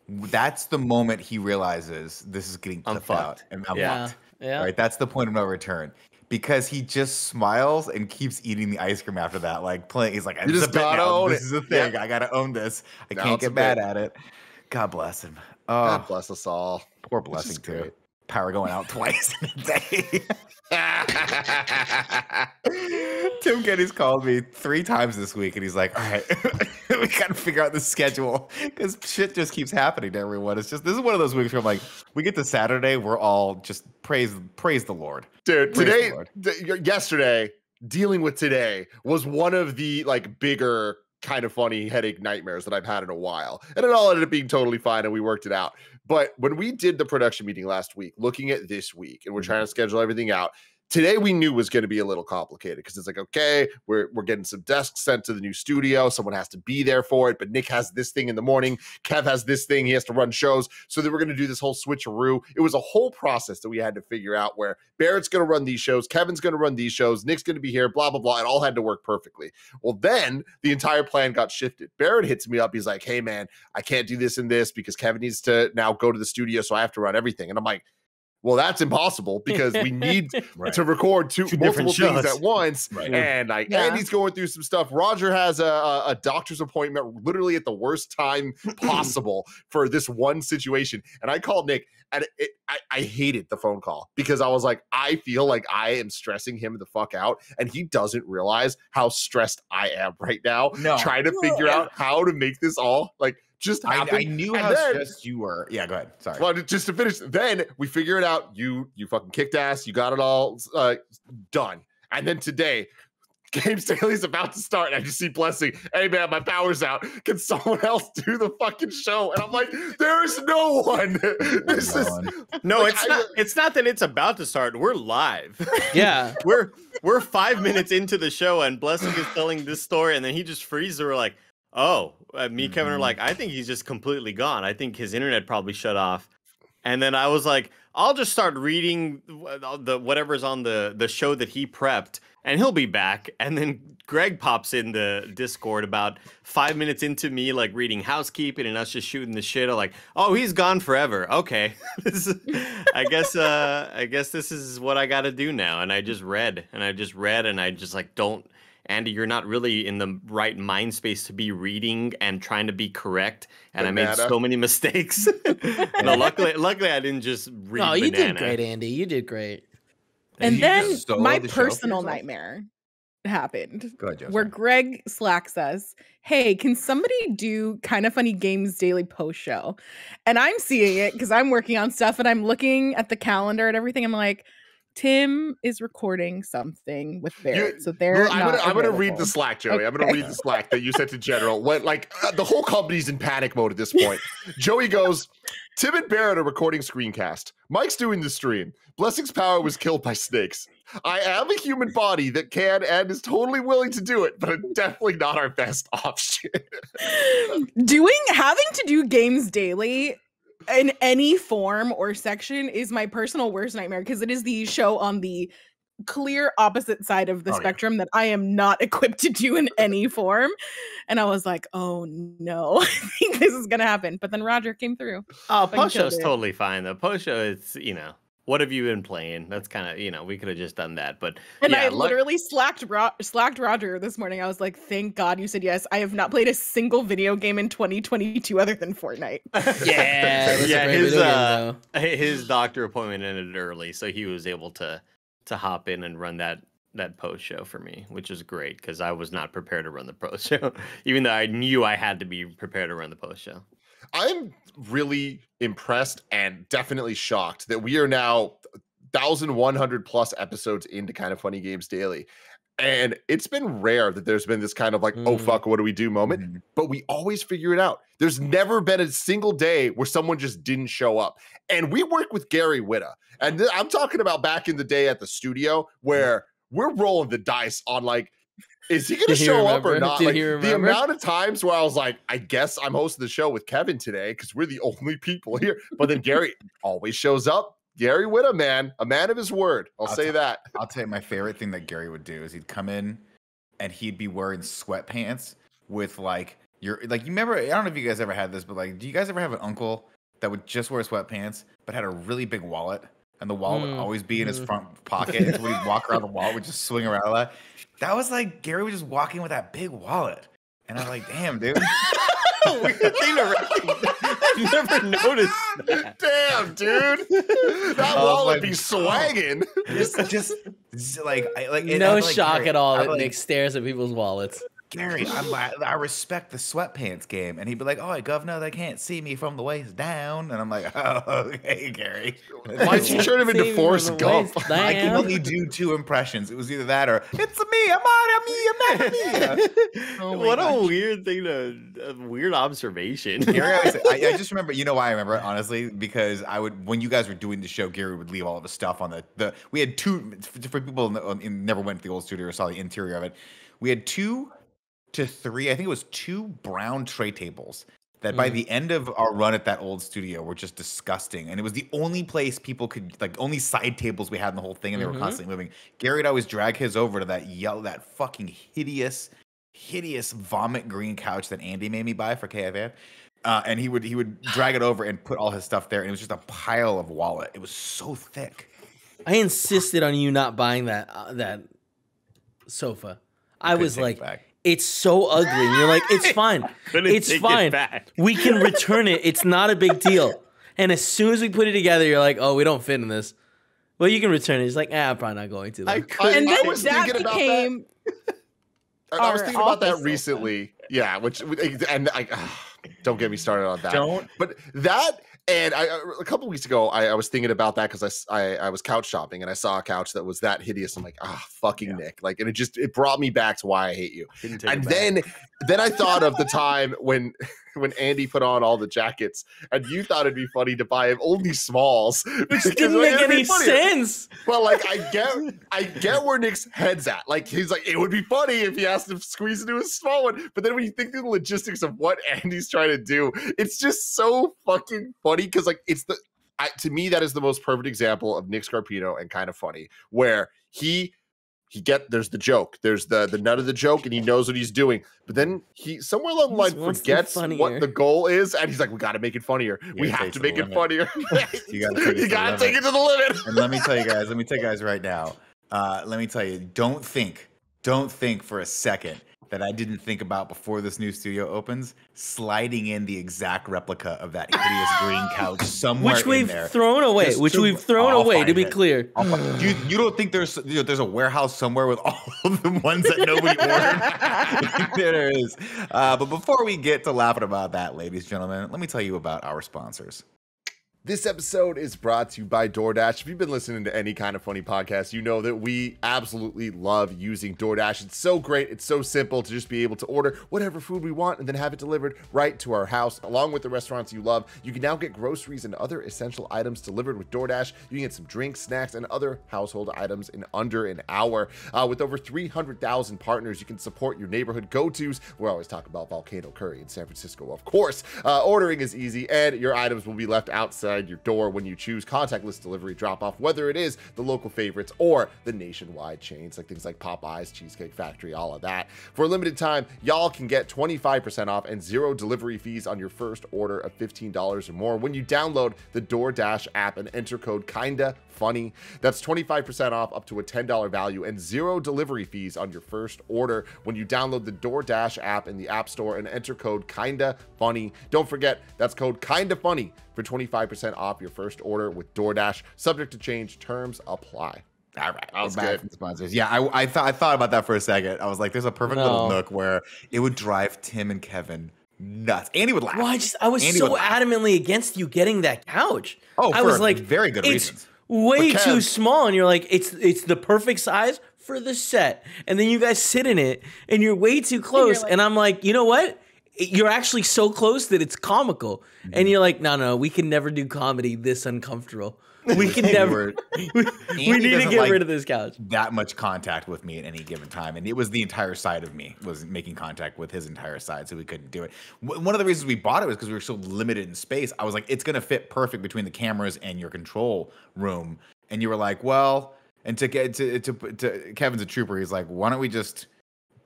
That's the moment he realizes this is getting I'm clipped out, fucked. and I'm Yeah. fucked. Yeah. Right, that's the point of no return. Because he just smiles and keeps eating the ice cream after that, like playing. He's like, "This is just a bit gotta now. own This it." is a thing. Yep. I gotta own this. I Now can't it's a get mad bit. at it." God bless him. God Oh, bless us all. poor is Blessing too. great. Power going out twice in a day. Tim Kenny's called me 3 times this week, and he's like, "All right, we gotta figure out the schedule because shit just keeps happening to everyone." It's just this is one of those weeks where I'm like, we get to Saturday, we're all just praise the Lord. Dude, Praise today, the Lord. yesterday, dealing with today was one of the like bigger kind of funny headache nightmares that I've had in a while. And it all ended up being totally fine and we worked it out. But when we did the production meeting last week, looking at this week, and we're trying to schedule everything out, today we knew was going to be a little complicated because it's like, okay, we're getting some desks sent to the new studio. Someone has to be there for it, but Nick has this thing in the morning. Kev has this thing. He has to run shows. So then we're going to do this whole switcheroo. It was a whole process that we had to figure out where Barrett's going to run these shows. Kevin's going to run these shows. Nick's going to be here, blah, blah, blah. It all had to work perfectly. Well, then the entire plan got shifted. Barrett hits me up. He's like, hey, man, I can't do this and this because Kevin needs to now go to the studio. So I have to run everything. And I'm like, well, that's impossible because we need to record two multiple things at once. Right. And Andy's going through some stuff. Roger has a doctor's appointment literally at the worst time possible for this one situation. And I called Nick and I hated the phone call because I was like, I feel like I am stressing him the fuck out. And he doesn't realize how stressed I am right now. Trying to figure out how to make this all like just happen. I knew how stressed you were. Yeah, go ahead. Sorry. Well, just to finish, then we figure it out. You fucking kicked ass. You got it all done. And then today, Games Daily's about to start. And I just see Blessing. Hey, man, my power's out. Can someone else do the fucking show? And I'm like, there's no one. This is no. Like, it's not that it's about to start. We're live. Yeah, we're 5 minutes into the show, and Blessing is telling this story, and then he just freezes. We're like, oh, me and Kevin are like, I think he's just completely gone. I think his internet probably shut off. And then I was like, I'll just start reading the whatever's on the show that he prepped, and he'll be back. And then Greg pops in the Discord about 5 minutes into me like reading housekeeping and us just shooting the shit. I'm like, oh, he's gone forever. Okay, I guess this is what I got to do now. And I just read, and I just like don't. Andy, you're not really in the right mind space to be reading and trying to be correct. And I made so many mistakes. No, luckily I didn't just read. No, you did great, Andy. You did great. And then my personal nightmare happened. Go ahead, where Greg slacks us. Hey, can somebody do Kind of Funny Games Daily post show? And I'm seeing it because I'm working on stuff and I'm looking at the calendar and everything. I'm like, Tim is recording something with Barrett, so I'm going to read the Slack, Joey. Okay. I'm going to read the Slack that you sent to General. When the whole company's in panic mode at this point. Joey goes, Tim and Barrett are recording screencast. Mike's doing the stream. Blessing's power was killed by snakes. I am a human body that can and is totally willing to do it, but I'm definitely not our best option. Having to do Games Daily in any form or section is my personal worst nightmare because it is the show on the clear opposite side of the spectrum that I am not equipped to do in any form. And I was like, oh no, I think this is gonna happen. But then Roger came through. Oh, post show's totally fine though. Post show, it's what have you been playing? That's kind of, we could have just done that. But I literally slacked Roger this morning. I was like, thank God you said yes. I have not played a single video game in 2022 other than Fortnite. His doctor appointment ended early, so he was able to hop in and run that post show for me, which is great because I was not prepared to run the post show, even though I knew I had to be prepared to run the post show. I'm really impressed and definitely shocked that we are now 1,100 plus episodes into Kind of Funny Games Daily. And it's been rare that there's been this kind of like, oh, fuck, what do we do moment? But we always figure it out. There's never been a single day where someone just didn't show up. And we work with Gary Whitta. And I'm talking about back in the day at the studio where we're rolling the dice on like, is he going to show up or not? Like, the amount of times where I was like, I guess I'm hosting the show with Kevin today because we're the only people here. But then Gary always shows up. Gary Whitta, man, a man of his word. I'll say that. I'll tell you my favorite thing that Gary would do is he'd come in and he'd be wearing sweatpants with you remember, I don't know if you guys ever had this, but do you guys ever have an uncle that would just wear sweatpants but had a really big wallet? And the wallet would always be in his front pocket. And so when he'd walk around the wallet, would just swing around a lot. That was like Gary was just walking with that big wallet. And I was like, damn, dude. I've never noticed that. Damn, dude. That wallet be swagging. Just like no shock at all that Nick stares at people's wallets. Gary, I respect the sweatpants game. And he'd be like, oh, governor, they can't see me from the waist down. And I'm like, oh, okay, Gary. Why'd you turn him into Forrest Gump? I can only do 2 impressions. It was either that or it's me. I'm me. Oh what a weird thing a weird observation. Gary, I just remember, you know why I remember it, honestly? Because when you guys were doing the show, Gary would leave all of his stuff on we had 2, for people never went to the old studio or saw the interior of it. We had 2 to 3, I think it was 2 brown tray tables that by the end of our run at that old studio were just disgusting. And it was the only place people could, only side tables we had in the whole thing, and they were constantly moving. Gary would always drag his over to that fucking hideous vomit green couch that Andy made me buy for KFAN. And he would drag it over and put all his stuff there, and it was just a pile of wallet. It was so thick. I insisted on you not buying that sofa. I was like, it's so ugly. And you're like, it's fine. It's fine. We can return it. It's not a big deal. And as soon as we put it together, you're like, oh, we don't fit in this. Well, you can return it. He's like, I'm probably not going to. And then that became. I was thinking about that recently. Yeah, don't get me started on that. But that, and a couple weeks ago, I was thinking about that because I was couch shopping and I saw a couch that was that hideous. I'm like, fucking Nick. And it brought me back to why I hate you. And then I thought of the time when Andy put on all the jackets and you thought it'd be funny to buy him only smalls. Which didn't make any sense. Well, I get where Nick's head's at. He's like, it would be funny if he asked him to squeeze into a small one. But then when you think through the logistics of what Andy's trying to do, it's just so fucking funny because to me, that is the most perfect example of Nick Scarpino and Kind of Funny, where there's the joke, there's the nut of the joke, and he knows what he's doing, but then he somewhere along the line forgets what the goal is, and he's like, we got to make it funnier. We have to make it funnier. You got to take it to the limit. And let me tell you guys right now, don't think for a second that I didn't think about before this new studio opens, sliding in the exact replica of that hideous green couch somewhere which we've in there. Thrown away. To be clear. You don't think there's a warehouse somewhere with all of the ones that nobody ordered? There is. But before we get to laughing about that, ladies and gentlemen, let me tell you about our sponsors. This episode is brought to you by DoorDash. If you've been listening to any Kind of Funny podcast, you know that we absolutely love using DoorDash. It's so great. It's so simple to just be able to order whatever food we want and then have it delivered right to our house, along with the restaurants you love. You can now get groceries and other essential items delivered with DoorDash. You can get some drinks, snacks, and other household items in under an hour. With over 300,000 partners, you can support your neighborhood go-tos. We always talk about Volcano Curry in San Francisco, of course. Ordering is easy, and your items will be left outside your door when you choose contactless delivery drop-off, whether it is the local favorites or the nationwide chains like things like Popeyes, Cheesecake Factory, all of that. For a limited time, y'all can get 25% off and 0 delivery fees on your first order of $15 or more when you download the DoorDash app and enter code KINDA funny. That's 25% off up to a $10 value and 0 delivery fees on your first order when you download the DoorDash app in the App Store and enter code Kinda Funny. Don't forget, that's code Kinda Funny for 25% off your first order with DoorDash. Subject to change, terms apply. All right, I was back from sponsors. Yeah, I thought about that for a second. I was like, there's a perfect little nook where it would drive Tim and Kevin nuts. Andy would laugh. Well, I was so adamantly against you getting that couch. I was like, very good reasons. Way too small, and you're like, it's the perfect size for the set, and then you guys sit in it, and you're way too close, and I'm like, you know what? You're actually so close that it's comical, and you're like, no, we can never do comedy this uncomfortable. We can never. We need to get rid of this couch. That much contact with me at any given time, and it was the entire side of me was making contact with his entire side, so we couldn't do it. One of the reasons we bought it was because we were so limited in space. I was like, it's gonna fit perfect between the cameras and your control room, and you were like, well, and to Kevin's a trooper. He's like, why don't we just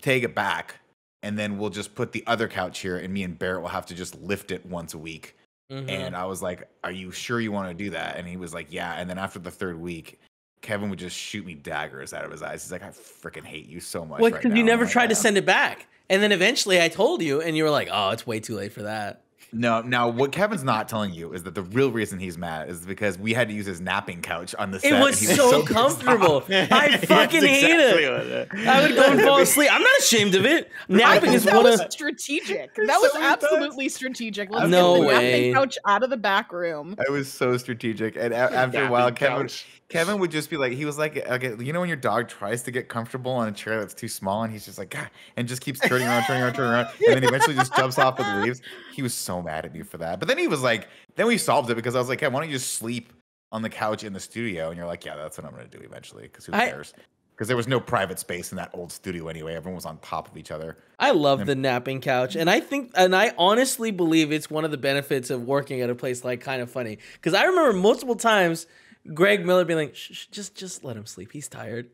take it back, and then we'll just put the other couch here, and me and Barrett will have to just lift it once a week. Mm-hmm. And I was like, are you sure you want to do that? And he was like, yeah. And then after the third week, Kevin would just shoot me daggers out of his eyes. He's like, I freaking hate you so much. Well, because you never tried to send it back. And then eventually I told you, and you were like, oh, it's way too late for that. No, now what Kevin's not telling you is that the real reason he's mad is because we had to use his napping couch on the set. It was and he so pissed comfortable. off. I fucking hate it. I would go and fall asleep. I'm not ashamed of it. Napping is that one was of. strategic. That was So many times. absolutely strategic. Let's No get the way. napping couch out of the back room. It was so strategic. And after a while, Napping couch. Kevin would just be like, he was like, okay, you know when your dog tries to get comfortable on a chair that's too small, and he's just like, God, and just keeps turning around, and then eventually just jumps off and leaves. He was so mad at me for that. But then he was like, then we solved it because I was like, hey, why don't you just sleep on the couch in the studio? And you're like, yeah, that's what I'm gonna do eventually. Because who cares? Because there was no private space in that old studio anyway. Everyone was on top of each other. I love the napping couch, and I honestly believe it's one of the benefits of working at a place like Kind of Funny. Because I remember multiple times Greg Miller being like, shh, just let him sleep. He's tired.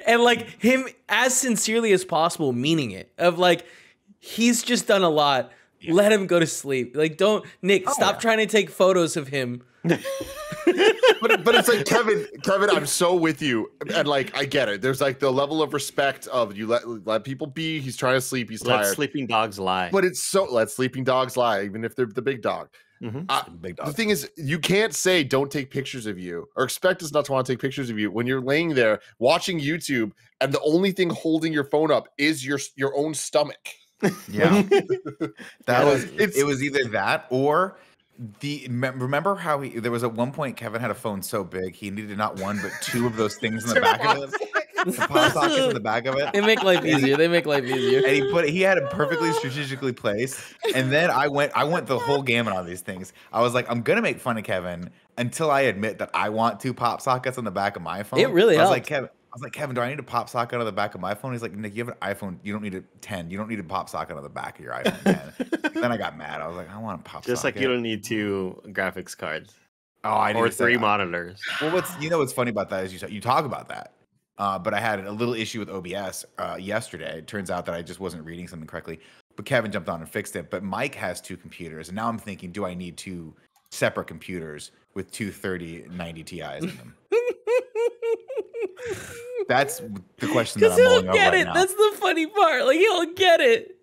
And like him as sincerely as possible, meaning it. Of like, he's just done a lot. Let him go to sleep. Like, don't, Nick, stop trying to take photos of him. But it's like Kevin, I'm so with you, and like I get it. There's like the level of respect of you let people be. He's trying to sleep. He's Let tired. sleeping dogs lie. But it's so let sleeping dogs lie, even if they're the big dog. Big dog. The thing is, you can't say don't take pictures of you or expect us not to want to take pictures of you when you're laying there watching YouTube and the only thing holding your phone up is your own stomach. Yeah, it was either that or remember how there was at one point Kevin had a phone so big he needed not one but two of those things in the back of it. The pop sockets in the back of it. They make life easier. And he had it perfectly strategically placed. And then I went the whole gamut on these things. I was like, I'm gonna make fun of Kevin until I admit that I want two pop sockets on the back of my phone. It really I was helped. like, Kevin, do I need a pop socket on the back of my phone? He's like, Nick, you have an iPhone. You don't need a 10. You don't need a pop socket on the back of your iPhone 10. Then I got mad. I was like, I want a pop socket. Just like you don't need two graphics cards. Oh, I need or to say three that. monitors. Well, what's funny about that is you talk about that, but I had a little issue with OBS yesterday. It turns out that I just wasn't reading something correctly. But Kevin jumped on and fixed it. But Mike has two computers, and now I'm thinking, do I need two separate computers with two 3090 Ti's in them? That's the question that I'm Because he'll mulling over get right it. now. That's the funny part. Like, he'll get it.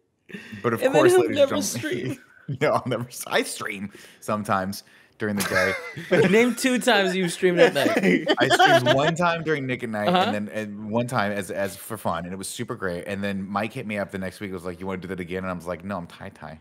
But of And then course, he'll ladies never and gentlemen, I'll never. I stream sometimes during the day. Name 2 times you've streamed at night. I streamed one time during Nick at Night, Uh-huh. and one time as for fun, and it was super great. And then Mike hit me up the next week. It was like, "You want to do that again?" And I was like, "No, I'm tie."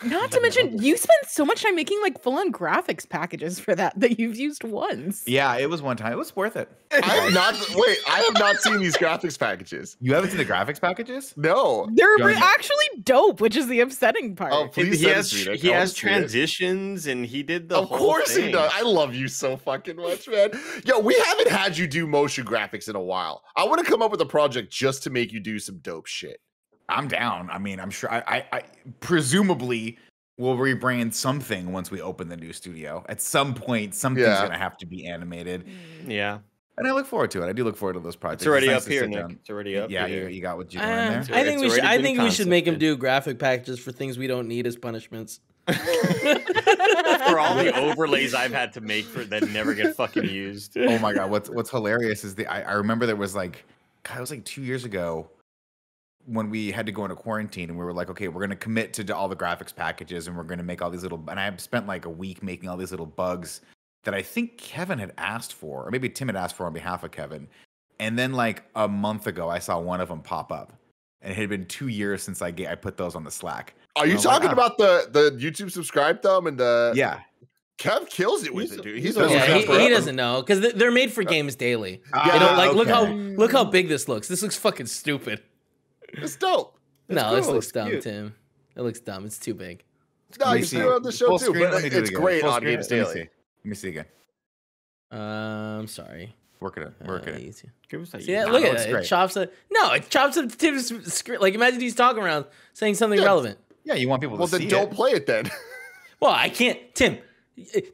Not to mention, you spent so much time making like full-on graphics packages for that you've used once. Yeah, it was one time. It was worth it. I have not seen these graphics packages. You haven't seen the graphics packages? No. They're Johnny. actually dope, which is the upsetting part. Oh, please He send has it to me, Nick. he I has wanna see it. transitions and he did the Of whole course thing. he does. I love you so fucking much, man. Yo, we haven't had you do motion graphics in a while. I want to come up with a project just to make you do some dope shit. I'm down. I mean, I'm sure. I presumably will rebrand something once we open the new studio. At some point, something's Yeah. gonna have to be animated, Yeah. and I look forward to it. I do look forward to those projects. It's already nice up to here, sit Nick. down. It's already up Yeah, here. you got what you doing there. It's I think already been we should make him concepted. do graphic packages for things we don't need as punishments. For all the overlays I've had to make for that never get fucking used. Oh my god, what's hilarious is I remember there was like, God, it was like 2 years ago when we had to go into quarantine and we were like, okay, we're gonna commit to all the graphics packages and we're gonna make all these little, and I spent like a week making all these little bugs that I think Kevin had asked for, or maybe Tim had asked for on behalf of Kevin. And then like a month ago, I saw one of them pop up, and it had been 2 years since I put those on the Slack. Are you I was like, talking oh. about the YouTube subscribe thumb and the Yeah, Kev kills it with He's- it, dude. he's He's a- a Yeah, Yeah, he doesn't know because they're made for games daily. Ah, You know, like okay. look how big this looks. This looks fucking stupid. It's dope. No, this cool, looks it's dumb, cute. It looks dumb. It's too big. No, Let me you see. see it on the show Full too, screen, but let me do it it's again. great Full on screen, Games let me Daily. see. Let me see again. I'm sorry. Work it. Easy. Give us that See, yeah, Nah, look it at looks it. It great. chops it. No, it chops up Tim's screen. Like imagine he's talking around saying something Yeah. relevant. Yeah, you want people Well, to then see don't it. play it then. Well, I can't, Tim.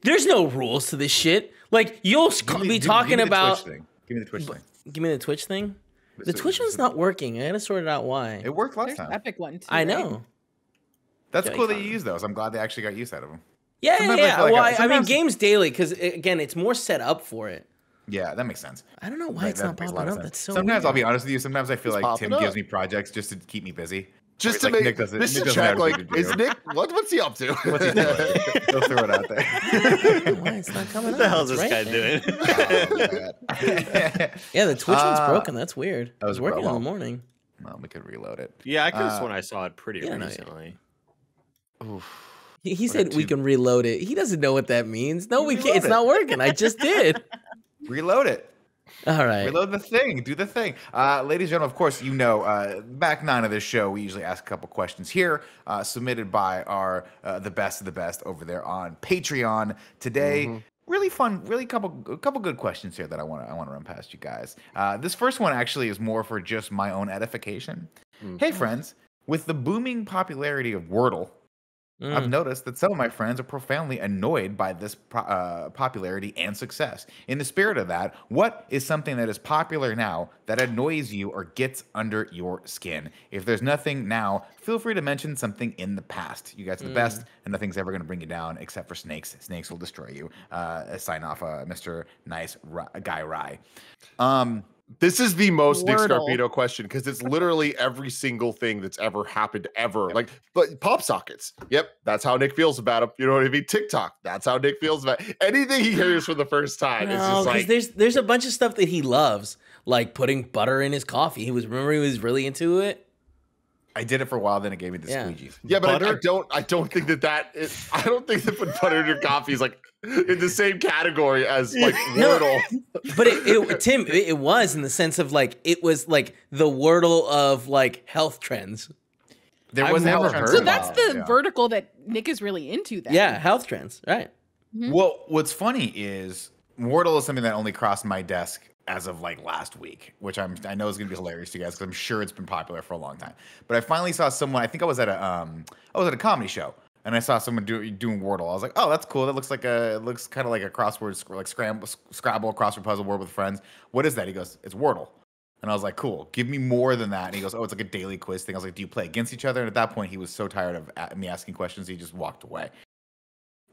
There's no rules to this shit. Like you'll be talking about. Give me the Twitch thing. Give me the Twitch thing. The This is- Twitch one's not working. I gotta sort it out. Why? It worked last There's time. Epic one too. I right? know. That's Yeah, cool that you you use those. I'm glad they actually got use out of them. Yeah, Sometimes I yeah. feel like Well, I- I mean, sometimes- games daily because again, it's more set up for it. Yeah, that makes sense. I don't know why That- it's that not makes a lot popping of up. sense. That's so. Sometimes I'll weird. be honest with you. Sometimes I feel It's like Tim popping gives up. me projects just to keep me busy. Just Like, to make Nick doesn't- just Nick to doesn't check, have like, anything to is do. Nick what's he up to? What's he doing? He'll throw it out there. Why it's not coming What the up? hell is It's this right guy there. doing? Yeah, the Twitch one's Uh, broken. That's weird. I was working in well, the morning. Well, we could reload it. Yeah, I could have Uh, sworn I saw it pretty yeah, no, yeah. recently. Oof. He said we can reload it. He doesn't know what that means. No, You we can't. reload It's it. not working. I just did. Reload it. All right. Reload the thing. Do the thing. Ladies and gentlemen, of course, you know, back 9 of this show, we usually ask a couple questions here, submitted by our the best of the best over there on Patreon. Today, really fun, really a couple good questions here that I want to run past you guys. This first one actually is more for just my own edification. Hey, friends, with the booming popularity of Wordle, I've noticed that some of my friends are profoundly annoyed by this popularity and success. In the spirit of that, what is something that is popular now that annoys you or gets under your skin? If there's nothing now, feel free to mention something in the past. You guys are the best, and nothing's ever going to bring you down except for snakes. Snakes will destroy you. Sign off, Mr. Nice Guy Rye. This is the most Nick Wordle. Scarpino question because it's literally every single thing that's ever happened ever. Like, but pop sockets. Yep, that's how Nick feels about him. You know what I mean? TikTok. That's how Nick feels about it. Anything he hears for the first time. It's No, just because like there's a bunch of stuff that he loves, like putting butter in his coffee. He was really into it. I did it for a while, then it gave me the Yeah. squeegees. yeah, but I butter? don't think that is. I don't think that put butter in your coffee is like in the same category as like No. Wordle. But Tim, it was in the sense of like it was like the Wordle of like health trends. There I've was never health trends heard So for a that's while, the yeah. vertical that Nick is really into. Then. Yeah, health trends. Right. Well, what's funny is Wordle is something that only crossed my desk as of like last week, which I know is going to be hilarious to you guys because I'm sure it's been popular for a long time. But I finally saw someone. I think I was at a comedy show, and I saw someone doing Wordle. I was like, oh, that's cool. That looks kind of like a crossword, like Scrabble crossword puzzle word with friends. What is that? He goes, it's Wordle. And I was like, cool, give me more than that. And he goes, oh, it's like a daily quiz thing. I was like, do you play against each other? And at that point, he was so tired of me asking questions, he just walked away.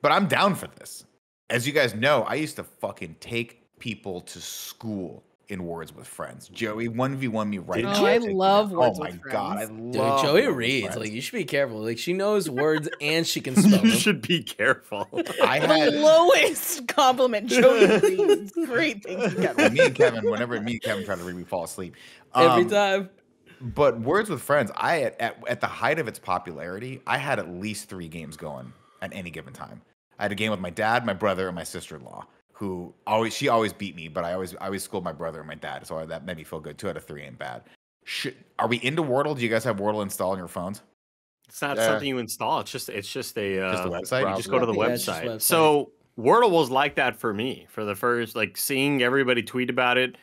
But I'm down for this. As you guys know, I used to fucking take people to school in Words with Friends. Joey 1v1 me right Oh, now. I Take me love down. Words Oh my with god, I Friends. Dude, love Joey Words with reads. Friends. Like you should be careful. Like she knows words and she can spell You them. should be careful. I The had lowest compliment Joey reads. Great, thank you, Kevin. me and Kevin. Whenever me and Kevin try to read, we fall asleep Every time. But Words with Friends, at the height of its popularity, I had at least 3 games going at any given time. I had a game with my dad, my brother, and my sister-in-law, who she always beat me, but I always schooled my brother and my dad, so that made me feel good. 2 out of 3 ain't bad. Are we into Wordle? Do you guys have Wordle installed on your phones? It's not Yeah. something you install. It's just a Just the website? You just go to the Yeah, it's just website. website. So Wordle was like that for me for the first, like seeing everybody tweet about it.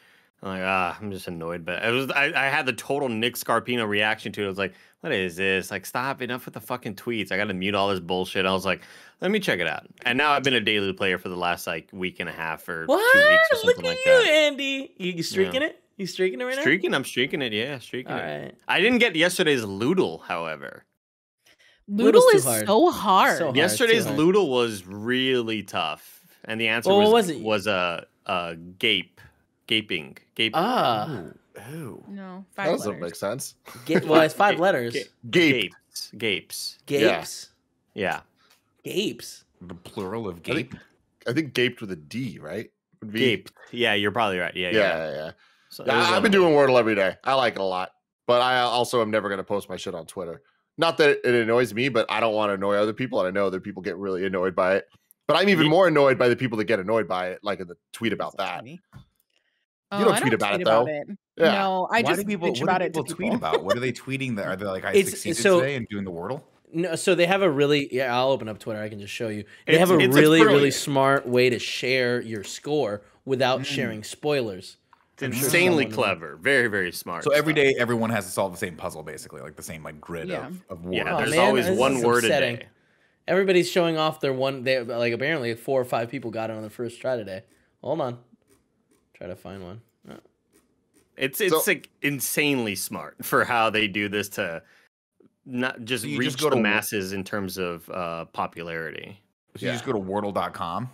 I'm like, I'm just annoyed. But it was I had the total Nick Scarpino reaction to it. I was like, what is this? Like, stop, enough with the fucking tweets. I got to mute all this bullshit. I was like, let me check it out. And now I've been a daily player for the last like week and a half or 2 What? weeks or Look something at like you, that. Andy. You streaking it? You streaking it right Streaking, I'm streaking it. Yeah, streaking now? it. All right. I didn't get yesterday's Loodle, however. Loodle Little's too is hard. so hard. So hard. Yesterday's too hard. Loodle was really tough, and the answer Well, what was was it? a gaping. Ah. Ooh. No, That 5 doesn't letters. make sense. Well, it's 5 letters. Gape. Gapes. Gapes. Yeah. Gapes. The plural of I think- gape. I think gaped with a D, right? Would be- Gaped. Yeah, you're probably right. Yeah. Yeah. So Yeah, it was one I've of been them. doing Wordle every day. I like it a lot, but I also am never going to post my shit on Twitter. Not that it annoys me, but I don't want to annoy other people, and I know other people get really annoyed by it. But I'm even more annoyed by the people that get annoyed by it, like in the tweet about that. Funny. You don't I tweet about it, though. Yeah. Yeah. No, I Why just do people, bitch what about do it to people people. tweet about? What are they tweeting? Are they like, I It's- succeeded so- today in doing the Wordle? No, so they have a really I'll open up Twitter. I can just show you. They It's- have a it's really brilliant. smart way to share your score without sharing spoilers. It's I'm sure insanely someone- clever. Very, very smart. So every stuff. day, everyone has to solve the same puzzle, basically, like the same like grid Yeah. of words. Yeah, Oh, there's man, always this one is word upsetting. a day. Everybody's showing off their one. They like apparently 4 or 5 people got it on the first try today. Hold on, try to find one. Oh. It's So- like insanely smart for how they do this to not just So you reach just go the to- masses in terms of popularity. So you just go to wordle.com.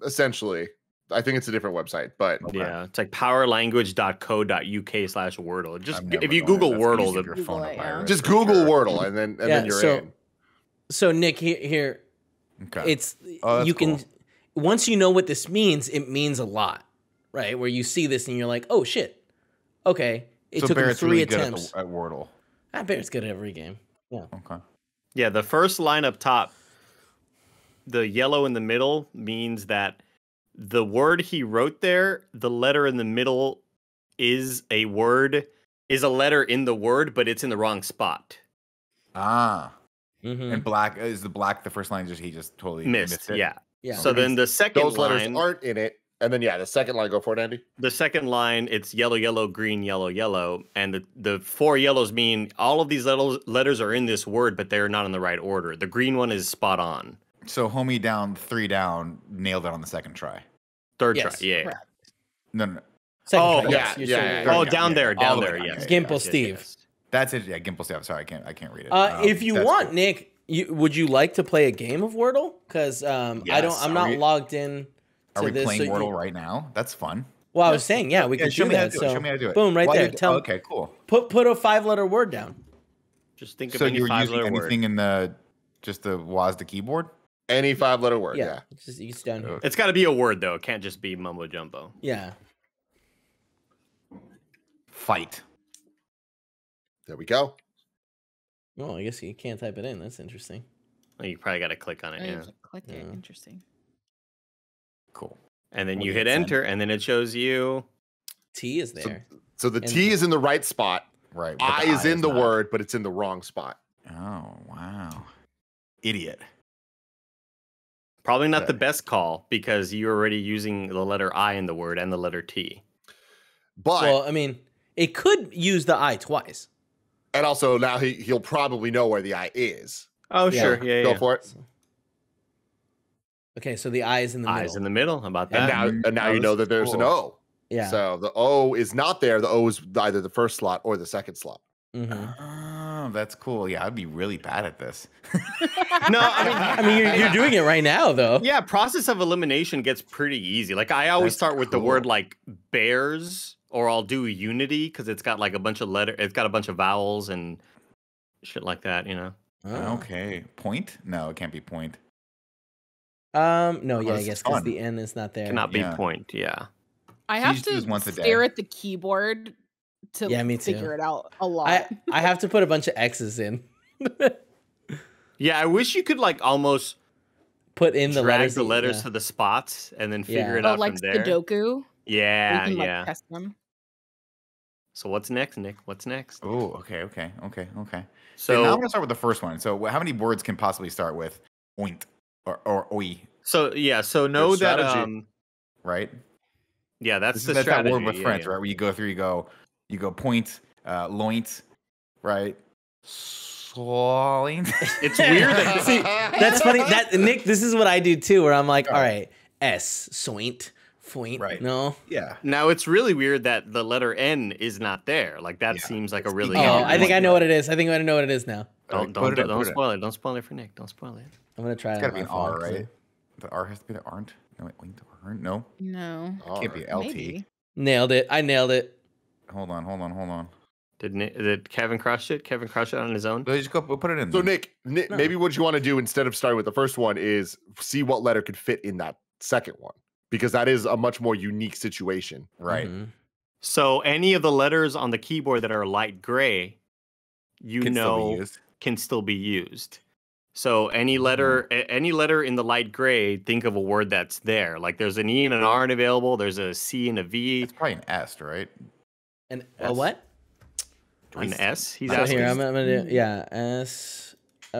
Essentially, I think it's a different website, but Okay. Yeah, it's like powerlanguage.co.uk/Wordle. Just I'm never if you going Google there. That's Wordle, easy if your Google phone it, a yeah. virus, just for Google sure. Wordle and then you're in. So Nick, here Okay. it's Oh, that's you can cool. once you know what this means, it means a lot, right? Where you see this and you're like, oh shit, okay. It So took him Barrett's 3 really attempts. good at Wordle. Barrett's good at every game. Yeah. Okay. yeah, the first line up top, the yellow in the middle means that the word he wrote there, the letter in the middle is a letter in the word, but it's in the wrong spot. Ah. Mm-hmm. And black is the black. The first line he just totally Missed, it. yeah. Yeah. So then the second Those letters line, aren't in it. And then the second line, go for it, Andy. the second line, it's yellow, yellow, green, yellow, yellow, and the 4 yellows mean all of these letters are in this word, but they're not in the right order. The green one is spot on. So homie down 3 down nailed it on the second try. Third Yes, try, yeah. correct. No. Second Oh, try, yes, yeah, you're yeah, so- Oh, yeah, down yeah, there, yeah. All down the way there, down, yes. yeah, Gimple Steve. That's it. Yeah, Gimple Steve. Sorry, I can't read it. If you That's want, cool. Nick, would you like to play a game of Wordle? Because I'm Yes. not logged in. Are we this, playing so Wordle right now? That's fun. Well, I was saying, yeah, we could show do me how that. to do it. So Show me how to do it. boom, right While there. you- Tell okay, cool. put a 5-letter word down. Just think of So any you're using 5-letter word. anything in the WASD keyboard? Any 5-letter word, yeah. It's down here. It's got to be a word though. It can't just be mumbo jumbo. Yeah. Fight. There we go. Well, I guess you can't type it in. That's interesting. Well, you probably got to click on it, I yeah. have to click it. Yeah. Interesting. Cool. And then What you do you hit send? enter, and then it shows you. T is there. So the And- T is in the right spot. Right. but I the is in the not. word, but it's in the wrong spot. Oh, wow. Idiot. Probably not the Okay. best call because you're already using the letter I in the word and the letter T. But Well, I mean, it could use the I twice. and also now he'll probably know where the I is. Oh, Yeah. sure. Yeah, Go yeah. for it. Okay, so the I is in the middle. Eyes in the middle. How about And that? now you that know was that there's an cool. O. Yeah. So the O is not there. The O is either the first slot or the second slot. Mhm. Oh, that's cool. Yeah, I'd be really bad at this. No, I mean, I mean, you're doing it right now, though. yeah, process of elimination gets pretty easy. Like I always That's start with the word cool. like bears, or I'll do unity because it's got like a bunch of it's got a bunch of vowels and shit like that, you know. Oh. Okay. Point? No, it can't be point. No, yeah, I this is guess because fun. the N is not there. Cannot be Yeah. point, yeah. I So you have just do this once to a day? stare at the keyboard to Yeah, me too. figure it out a lot. I have to put a bunch of X's in. Yeah, I wish you could like almost Put in the drag letters. the that- letters yeah. to the spots and then figure Yeah. it oh, out like from there. Sudoku. where Yeah, you can, yeah. Like, test them. So what's next, Nick? What's next? Oh, okay. So So now I'm gonna start with the first one. So how many words can possibly start with oint or oi? so yeah, so know that strategy. Right? yeah, that's This the is that's that strategy. word with yeah, French, yeah. right? Where you go through, you go point, loint, right? Soint. It's weird that See, that's funny. That Nick, this is what I do too, where I'm like, all right, S, soint, foint. Right. No. Yeah. now it's really weird that the letter N is not there. Like that Yeah, seems like a it's really the Oh, Yeah, I think you I know want what it is. I think I know what it is now. don't Put it in, don't put it in. spoil it. Don't spoil it for Nick. Don't spoil it. I'm gonna try. It's it gotta on be an my phone, R, 'cause right? The R has to be the aren't. No, wait, oint or aren't? No, No. can't be LT. Maybe. Nailed it. I nailed it. Hold on. Did Kevin crush it? Kevin crush it on his own? So just go. We'll put it in. So then. Nick, No. maybe what you want to do instead of starting with the first one is see what letter could fit in that second one, because that is a much more unique situation. Right. Mhm. So any of the letters on the keyboard that are light gray, you Can still be know, used. can still be used. So any letter, any letter in the light gray, think of a word that's there. Like there's an E and an R available. There's a C and a V, It's probably an S, right? And Yes. a what? an S. He's So asking. here, I'm gonna do S.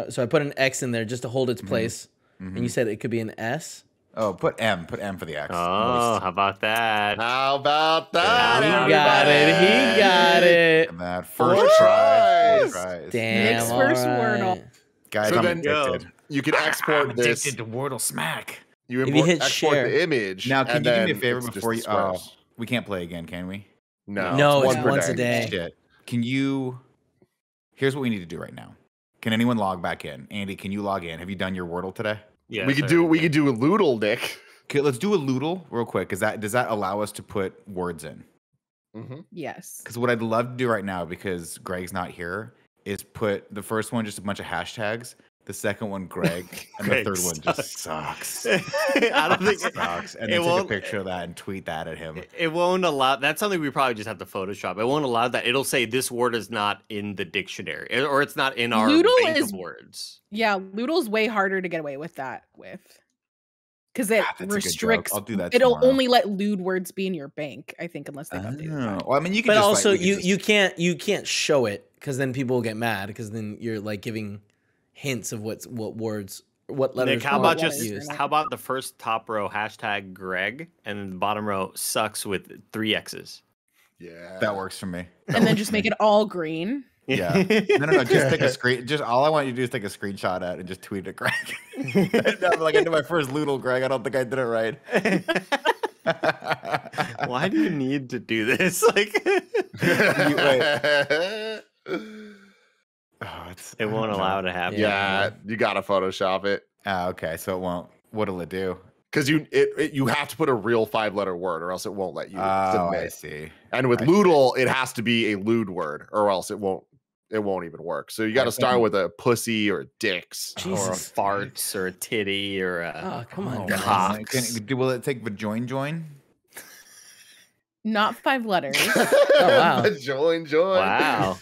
So I put an X in there just to hold its place. And you said it could be an S. Oh, put M. Put M for the X. Oh, how about that? How about He that? got it. He got it. And that first Boys! try. First tries. Damn. Nick's all first right. Wordle. Guys, So I'm then- addicted. You can export I'm this. addicted to Wordle smack. You If you hit export share. the image. Now, can and you do me a then favor it's just before the you? squares. We can't play again, can we? No, No, it's one per once a day. Shit. Can you? Here's what we need to do right now. Can anyone log back in? Andy, can you log in? Have you done your Wordle today? Yeah, we could do a Loodle, Nick. Okay, let's do a Loodle real quick. Does that allow us to put words in? Yes. Because what I'd love to do right now, because Greg's not here, is put the first one just a bunch of hashtags, the second one Greg, and Greg the third one just sucks. I don't think Sucks. And it then take a won't- picture of that and tweet that at him. It won't allow. That's something we probably just have to Photoshop. It won't allow that. It'll say this word is not in the dictionary, or it's not in our Loodle bank is- of words. Yeah, Loodle's way harder to get away with that because it That's a good joke. restricts. I'll do that It'll tomorrow. only let lewd words be in your bank, I think, unless they've updated that. Well, I mean, you can But just, also, like, we can you just- you can't show it because then people will get mad because then you're like giving hints of what words, what letters. Nick, how are about what just letters are how about the first top row hashtag Greg and then the bottom row sucks with 3 X's. Yeah. that works for me. And then just make it all green. Yeah. No. Just take a screen. Just all I want you to do is take a screenshot at and just tweet at Greg. No, like I did my first Loodle, Greg. I don't think I did it right. Why do you need to do this? Like, it won't allow it to happen. Yeah, you gotta Photoshop it Okay, so it won't. What'll it do? because you have to put a real 5-letter word, or else it won't let you Oh, I submit. see. And with Loodle, it has to be a lewd word, or else it won't even work. So you got to start with a pussy or dicks. Or a Jesus. farts or a titty or a. Oh, come on, Oh, guys. man. Will it take join? Not 5 letters. wow. Join. Wow.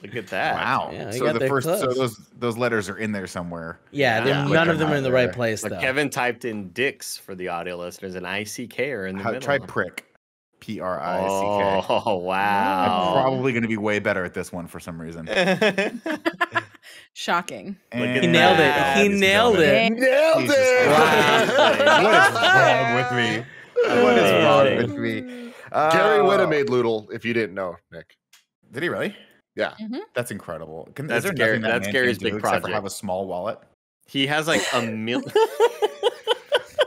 Look at that. Wow. Yeah, you so got the there first, so close. those letters are in there somewhere. Yeah, Yeah. none of They're them are in not the right there. place But though. Kevin typed in dicks for the audio listeners, and ICK are in the middle. Try prick. Prick. Oh, I'm wow. probably going to be way better at this one for some reason. Shocking. Look at He nailed it. that. He Ladies and nailed gentlemen. it. Nailed Jesus it! Christ. What is wrong with me? What is wrong with me? Gary Whitta made Loodle, if you didn't know, Nick. Did he really? Yeah. That's incredible. That's is there Gary- nothing that that's man Gary's can't do big except for project. have a small wallet? He has like a million.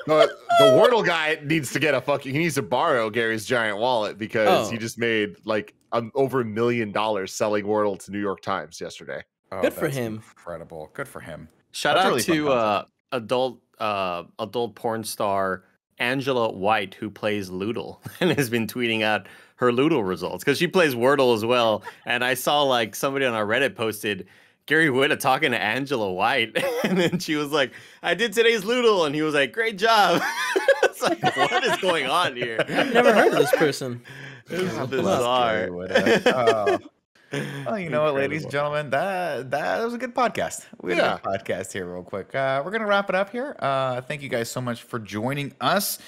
No, the Wordle guy needs to get he needs to borrow Gary's giant wallet because he Oh. just made like over $1 million selling Wordle to New York Times yesterday. Oh, Good for that's him. Incredible. Good for him. Shout That's a out really fun to adult porn star Angela White, who plays Loodle and has been tweeting out her Loodle results because she plays Wordle as well. And I saw like somebody on our Reddit posted Gary Whitta talking to Angela White, and then she was like, "I did today's Loodle," and he was like, "Great job." It's like, what is going on here? I've never heard of this person. This is God bless bizarre. Gary Whitta. Oh. Well, you know what, ladies and Incredible. gentlemen, that was a good podcast. We had a good podcast here real quick. We're going to wrap it up here. Thank you guys so much for joining us.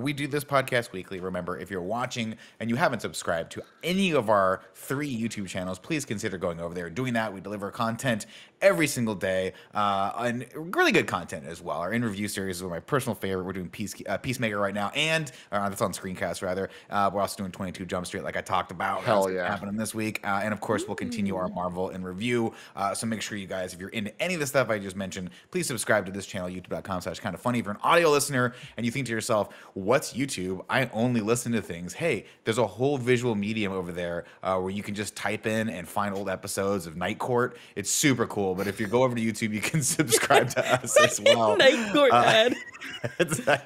We do this podcast weekly. Remember, if you're watching and you haven't subscribed to any of our 3 YouTube channels, please consider going over there and doing that. We deliver content every single day, and really good content as well. Our in-review series is one of my personal favorite. We're doing Peacemaker right now, and that's on Screencast rather. We're also doing 22 Jump Street, like I talked about. Hell That's yeah. happening this week, and of course, we'll continue our Marvel in review. So make sure you guys, if you're into any of the stuff I just mentioned, please subscribe to this channel, youtube.com/kindafunny. If you're an audio listener and you think to yourself, "What's YouTube? I only listen to things." Hey, there's a whole visual medium over there where you can just type in and find old episodes of Night Court. It's super cool. But if you go over to YouTube, you can subscribe to us as well. Night Court ad.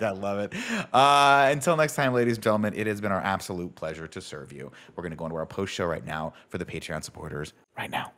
I love it. Until next time, ladies and gentlemen, it has been our absolute pleasure to serve you. We're going to go into our post show right now for the Patreon supporters right now.